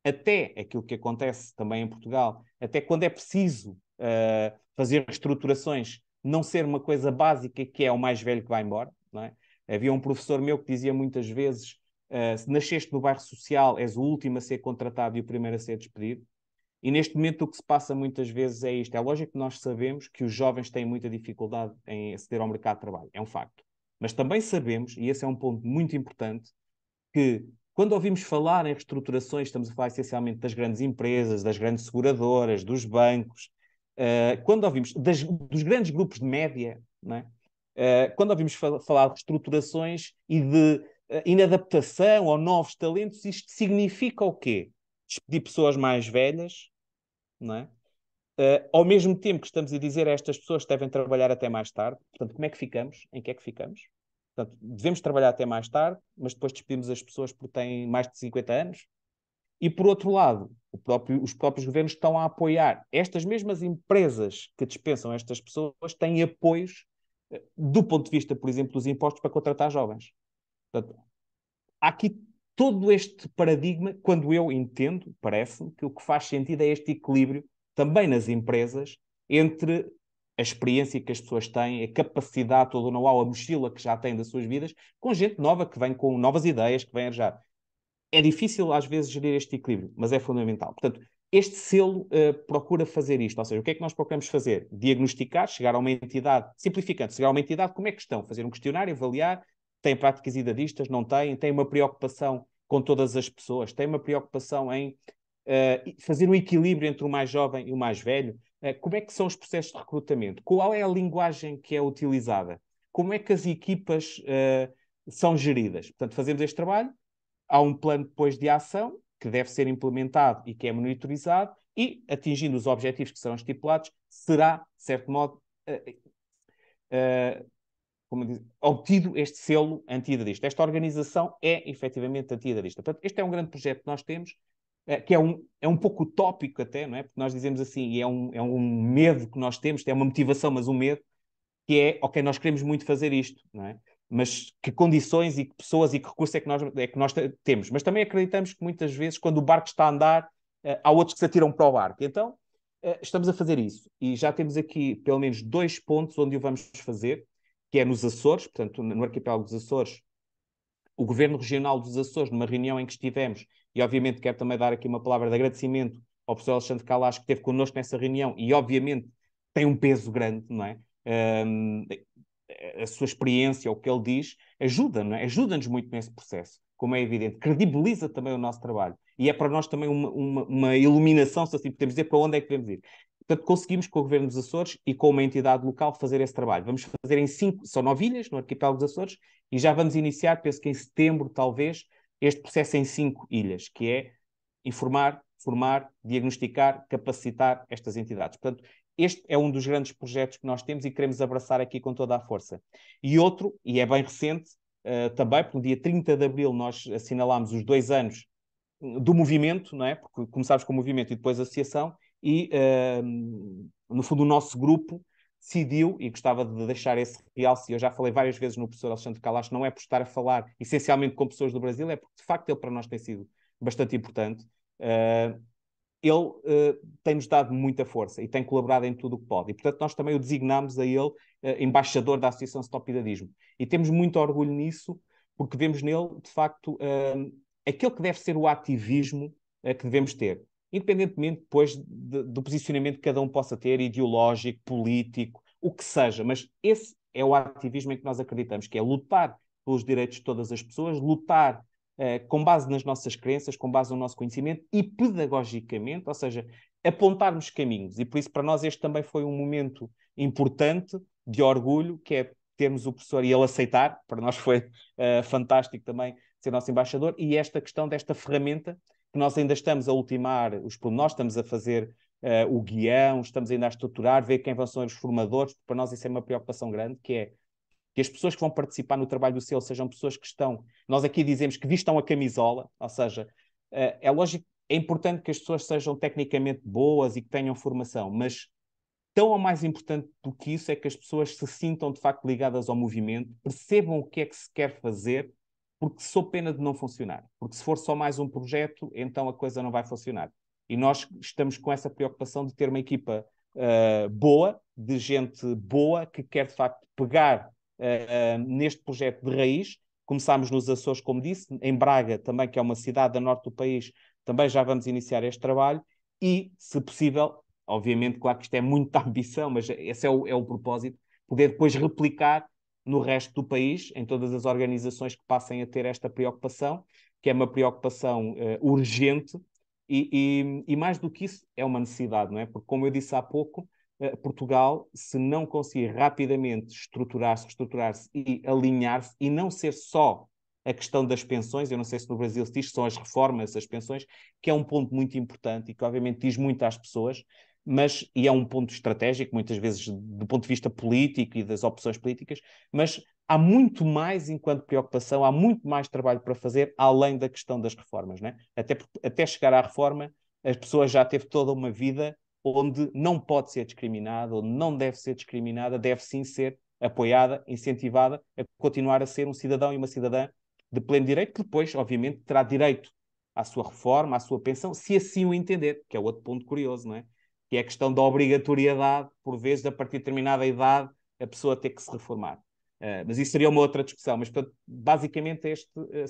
[SPEAKER 3] até aquilo que acontece também em Portugal, até quando é preciso fazer reestruturações, não ser uma coisa básica que é o mais velho que vai embora, não é? Havia um professor meu que dizia muitas vezes, se nasceste no bairro social, és o último a ser contratado e o primeiro a ser despedido. E neste momento o que se passa muitas vezes é isto. É lógico que nós sabemos que os jovens têm muita dificuldade em aceder ao mercado de trabalho, é um facto. Mas também sabemos, e esse é um ponto muito importante, que quando ouvimos falar em reestruturações, estamos a falar essencialmente das grandes empresas, das grandes seguradoras, dos bancos, quando ouvimos dos grandes grupos de média, não é? Quando ouvimos falar de reestruturações e de inadaptação ou novos talentos, isto significa o quê? Despedir pessoas mais velhas, não é? Ao mesmo tempo que estamos a dizer a estas pessoas que devem trabalhar até mais tarde. Portanto, como é que ficamos? Em que é que ficamos? Portanto, devemos trabalhar até mais tarde, mas depois despedimos as pessoas porque têm mais de 50 anos. E, por outro lado, os próprios governos estão a apoiar. Estas mesmas empresas que dispensam estas pessoas têm apoios do ponto de vista, por exemplo, dos impostos para contratar jovens. Portanto, há aqui todo este paradigma, quando eu entendo, parece-me, que o que faz sentido é este equilíbrio também nas empresas entre a experiência que as pessoas têm, a capacidade, todo o know-how, a mochila que já têm das suas vidas, com gente nova que vem com novas ideias, que vem arejar. É difícil, às vezes, gerir este equilíbrio, mas é fundamental. Portanto, este selo procura fazer isto. Ou seja, o que é que nós procuramos fazer? Diagnosticar, chegar a uma entidade, simplificando, chegar a uma entidade, como é que estão? Fazer um questionário, avaliar, têm práticas idadistas, não têm uma preocupação com todas as pessoas, têm uma preocupação em fazer um equilíbrio entre o mais jovem e o mais velho. Como é que são os processos de recrutamento? Qual é a linguagem que é utilizada? Como é que as equipas são geridas? Portanto, fazemos este trabalho, há um plano depois de ação que deve ser implementado e que é monitorizado e, atingindo os objetivos que serão estipulados, será, de certo modo, obtido este selo anti-idadista. Esta organização é, efetivamente, anti-idadista. Portanto, este é um grande projeto que nós temos, que é um pouco utópico até, não é? Porque nós dizemos assim, e é um medo que nós temos, é uma motivação, mas um medo, que é, ok, nós queremos muito fazer isto, não é? Mas que condições e que pessoas e que recursos é que nós temos? Mas também acreditamos que muitas vezes, quando o barco está a andar, há outros que se atiram para o barco. Então, estamos a fazer isso. E já temos aqui, pelo menos, 2 pontos onde o vamos fazer, que é nos Açores, portanto, no arquipélago dos Açores, o Governo Regional dos Açores, numa reunião em que estivemos, e obviamente quero também dar aqui uma palavra de agradecimento ao professor Alexandre Calacho, que esteve connosco nessa reunião, e obviamente tem um peso grande, não é? A sua experiência, o que ele diz, ajuda, não é? Ajuda-nos muito nesse processo, como é evidente. Credibiliza também o nosso trabalho. E é para nós também uma iluminação, se assim podemos dizer, para onde é que devemos ir. Portanto, conseguimos com o Governo dos Açores e com uma entidade local fazer esse trabalho. Vamos fazer em 5, são 9 ilhas, no arquipélago dos Açores, e já vamos iniciar, penso que em setembro, talvez, este processo em 5 ilhas, que é informar, formar, diagnosticar, capacitar estas entidades. Portanto, este é um dos grandes projetos que nós temos e queremos abraçar aqui com toda a força. E outro, e é bem recente, também, porque no dia 30 de abril nós assinalámos os 2 anos do movimento, não é? Porque começámos com o movimento e depois a associação, e no fundo o nosso grupo decidiu, e gostava de deixar esse realce, e eu já falei várias vezes no professor Alexandre Calacho, não é por estar a falar essencialmente com pessoas do Brasil, é porque de facto ele para nós tem sido bastante importante. Ele tem-nos dado muita força e tem colaborado em tudo o que pode. E, portanto, nós também o designámos a ele embaixador da Associação Stop Idadismo. E temos muito orgulho nisso, porque vemos nele, de facto, aquele que deve ser o ativismo que devemos ter. Independentemente, depois, do posicionamento que cada um possa ter, ideológico, político, o que seja. Mas esse é o ativismo em que nós acreditamos, que é lutar pelos direitos de todas as pessoas, lutar com base nas nossas crenças, com base no nosso conhecimento e pedagogicamente, ou seja, apontarmos caminhos. E por isso, para nós, este também foi um momento importante de orgulho, que é termos o professor e ele aceitar. Para nós foi fantástico também ser nosso embaixador. E esta questão desta ferramenta, que nós ainda estamos a ultimar os pormenores, estamos a fazer o guião, estamos ainda a estruturar, ver quem vão ser os formadores. Para nós isso é uma preocupação grande, que é que as pessoas que vão participar no trabalho do selo sejam pessoas que estão, nós aqui dizemos que vistam a camisola, ou seja, é lógico, é importante que as pessoas sejam tecnicamente boas e que tenham formação, mas tão ou mais importante do que isso é que as pessoas se sintam de facto ligadas ao movimento, percebam o que é que se quer fazer, porque sou pena de não funcionar. Porque se for só mais um projeto, então a coisa não vai funcionar. E nós estamos com essa preocupação de ter uma equipa boa, de gente boa, que quer de facto pegar neste projeto de raiz. Começámos nos Açores, como disse, em Braga também, que é uma cidade a norte do país, também já vamos iniciar este trabalho e, se possível, obviamente, claro que isto é muita ambição, mas esse é o propósito, poder depois replicar no resto do país, em todas as organizações que passem a ter esta preocupação, que é uma preocupação urgente e mais do que isso, é uma necessidade, não é? Porque, como eu disse há pouco, Portugal, se não conseguir rapidamente estruturar-se, reestruturar-se e alinhar-se, e não ser só a questão das pensões, eu não sei se no Brasil se diz, são as reformas, as pensões, que é um ponto muito importante e que obviamente diz muito às pessoas, mas, e é um ponto estratégico, muitas vezes do ponto de vista político e das opções políticas, mas há muito mais enquanto preocupação, há muito mais trabalho para fazer, além da questão das reformas, né? Até chegar à reforma, as pessoas já teve toda uma vida onde não pode ser discriminada, onde não deve ser discriminada, deve sim ser apoiada, incentivada a continuar a ser um cidadão e uma cidadã de pleno direito, que depois, obviamente, terá direito à sua reforma, à sua pensão, se assim o entender, que é outro ponto curioso, não é? Que é a questão da obrigatoriedade, por vezes, a partir de determinada idade, a pessoa ter que se reformar. Mas isso seria uma outra discussão. Mas, portanto, basicamente,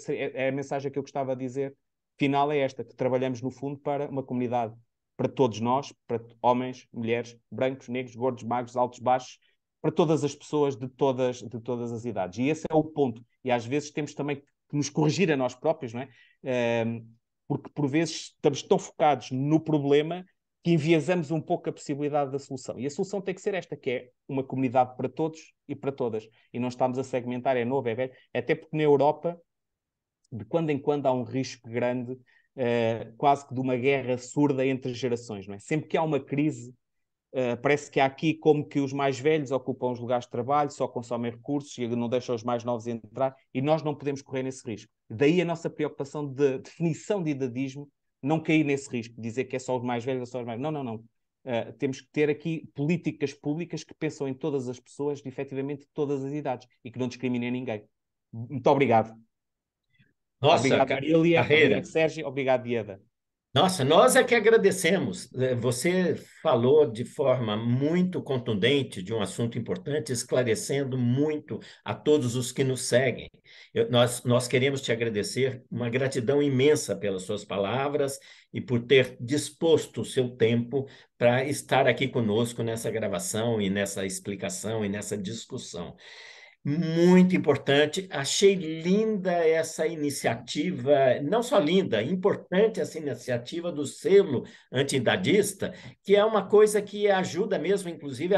[SPEAKER 3] é a mensagem que eu gostava de dizer final é esta, que trabalhamos, no fundo, para uma comunidade, para todos nós, para homens, mulheres, brancos, negros, gordos, magros, altos, baixos, para todas as pessoas de todas as idades. E esse é o ponto. E às vezes temos também que nos corrigir a nós próprios, não é? Porque por vezes estamos tão focados no problema que enviesamos um pouco a possibilidade da solução. E a solução tem que ser esta, que é uma comunidade para todos e para todas. E não estamos a segmentar, é novo, é velho. Até porque na Europa, de quando em quando, há um risco grande, quase que de uma guerra surda entre gerações, não é? Sempre que há uma crise, parece que há aqui como que os mais velhos ocupam os lugares de trabalho, só consomem recursos e não deixam os mais novos entrar, e nós não podemos correr nesse risco. Daí a nossa preocupação de definição de idadismo, não cair nesse risco, dizer que é só os mais velhos ou só os mais... Não, não, não. Temos que ter aqui políticas públicas que pensam em todas as pessoas, de efetivamente todas as idades, e que não discriminem ninguém. Muito obrigado.
[SPEAKER 1] Nossa,
[SPEAKER 3] Obrigado, Marília.
[SPEAKER 1] Carreira.
[SPEAKER 3] Obrigado, Sérgio. Obrigado, Ieda.
[SPEAKER 1] Nossa, nós é que agradecemos. Você falou de forma muito contundente de um assunto importante, esclarecendo muito a todos os que nos seguem. Nós queremos te agradecer, uma gratidão imensa pelas suas palavras e por ter disposto o seu tempo para estar aqui conosco nessa gravação e nessa explicação e nessa discussão. Muito importante. Achei linda essa iniciativa, não só linda, importante essa iniciativa do selo anti-idadista, que é uma coisa que ajuda mesmo, inclusive,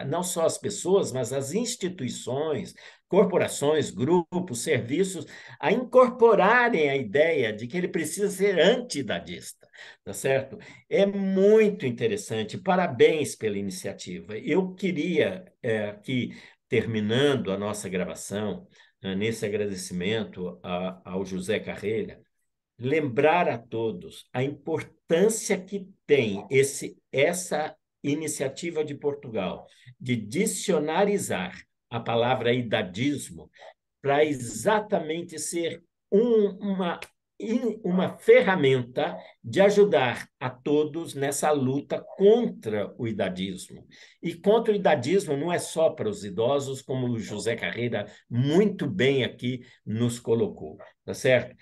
[SPEAKER 1] não só as pessoas, mas as instituições, corporações, grupos, serviços, a incorporarem a ideia de que ele precisa ser anti-idadista, tá certo? É muito interessante. Parabéns pela iniciativa. Eu queria que terminando a nossa gravação, nesse agradecimento ao José Carreira, lembrar a todos a importância que tem essa iniciativa de Portugal de dicionarizar a palavra idadismo para exatamente ser uma ferramenta de ajudar a todos nessa luta contra o idadismo. E contra o idadismo não é só para os idosos, como o José Carreira muito bem aqui nos colocou, tá certo?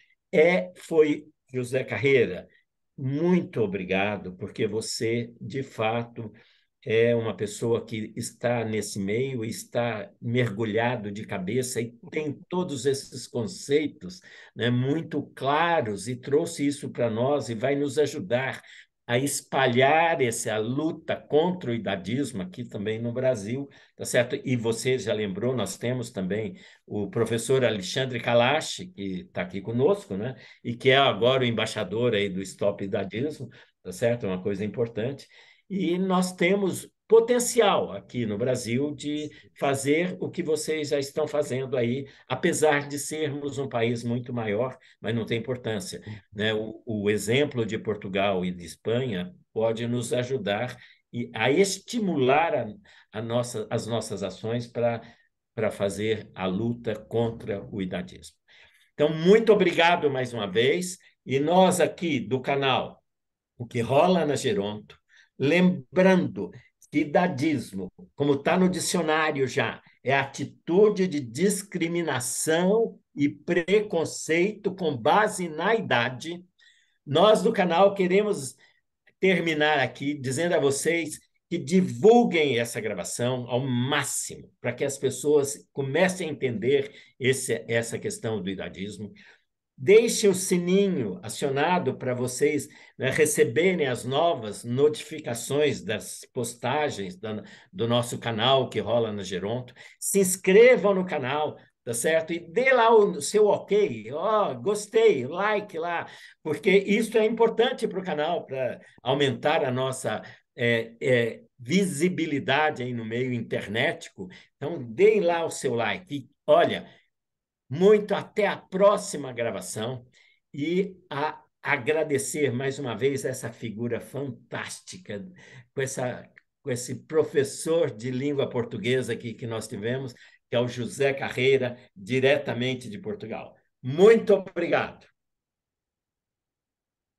[SPEAKER 1] Foi José Carreira, muito obrigado, porque você, de fato, é uma pessoa que está nesse meio, está mergulhado de cabeça e tem todos esses conceitos, né, muito claros e trouxe isso para nós e vai nos ajudar a espalhar essa luta contra o idadismo aqui também no Brasil, tá certo? E você já lembrou, nós temos também o professor Alexandre Kalash, que está aqui conosco, né? E que é agora o embaixador aí do Stop Idadismo, tá certo? É uma coisa importante. E nós temos potencial aqui no Brasil de fazer o que vocês já estão fazendo aí, apesar de sermos um país muito maior, mas não tem importância, né? O exemplo de Portugal e de Espanha pode nos ajudar a estimular as nossas ações para fazer a luta contra o idadismo. Então, muito obrigado mais uma vez, e nós aqui do canal O que Rola na Geronto, lembrando que idadismo, como está no dicionário já, é atitude de discriminação e preconceito com base na idade. Nós do canal queremos terminar aqui dizendo a vocês que divulguem essa gravação ao máximo, para que as pessoas comecem a entender essa questão do idadismo. Deixe o sininho acionado para vocês, né, receberem as novas notificações das postagens do nosso canal que rola na Geronto. Se inscrevam no canal, tá certo? E dê lá o seu ok, gostei, like lá, porque isso é importante para o canal, para aumentar a nossa visibilidade aí no meio internetico. Então, deem lá o seu like. E, olha, muito até a próxima gravação e agradecer mais uma vez essa figura fantástica, com esse professor de língua portuguesa aqui que nós tivemos, que é o José Carreira, diretamente de Portugal. Muito obrigado.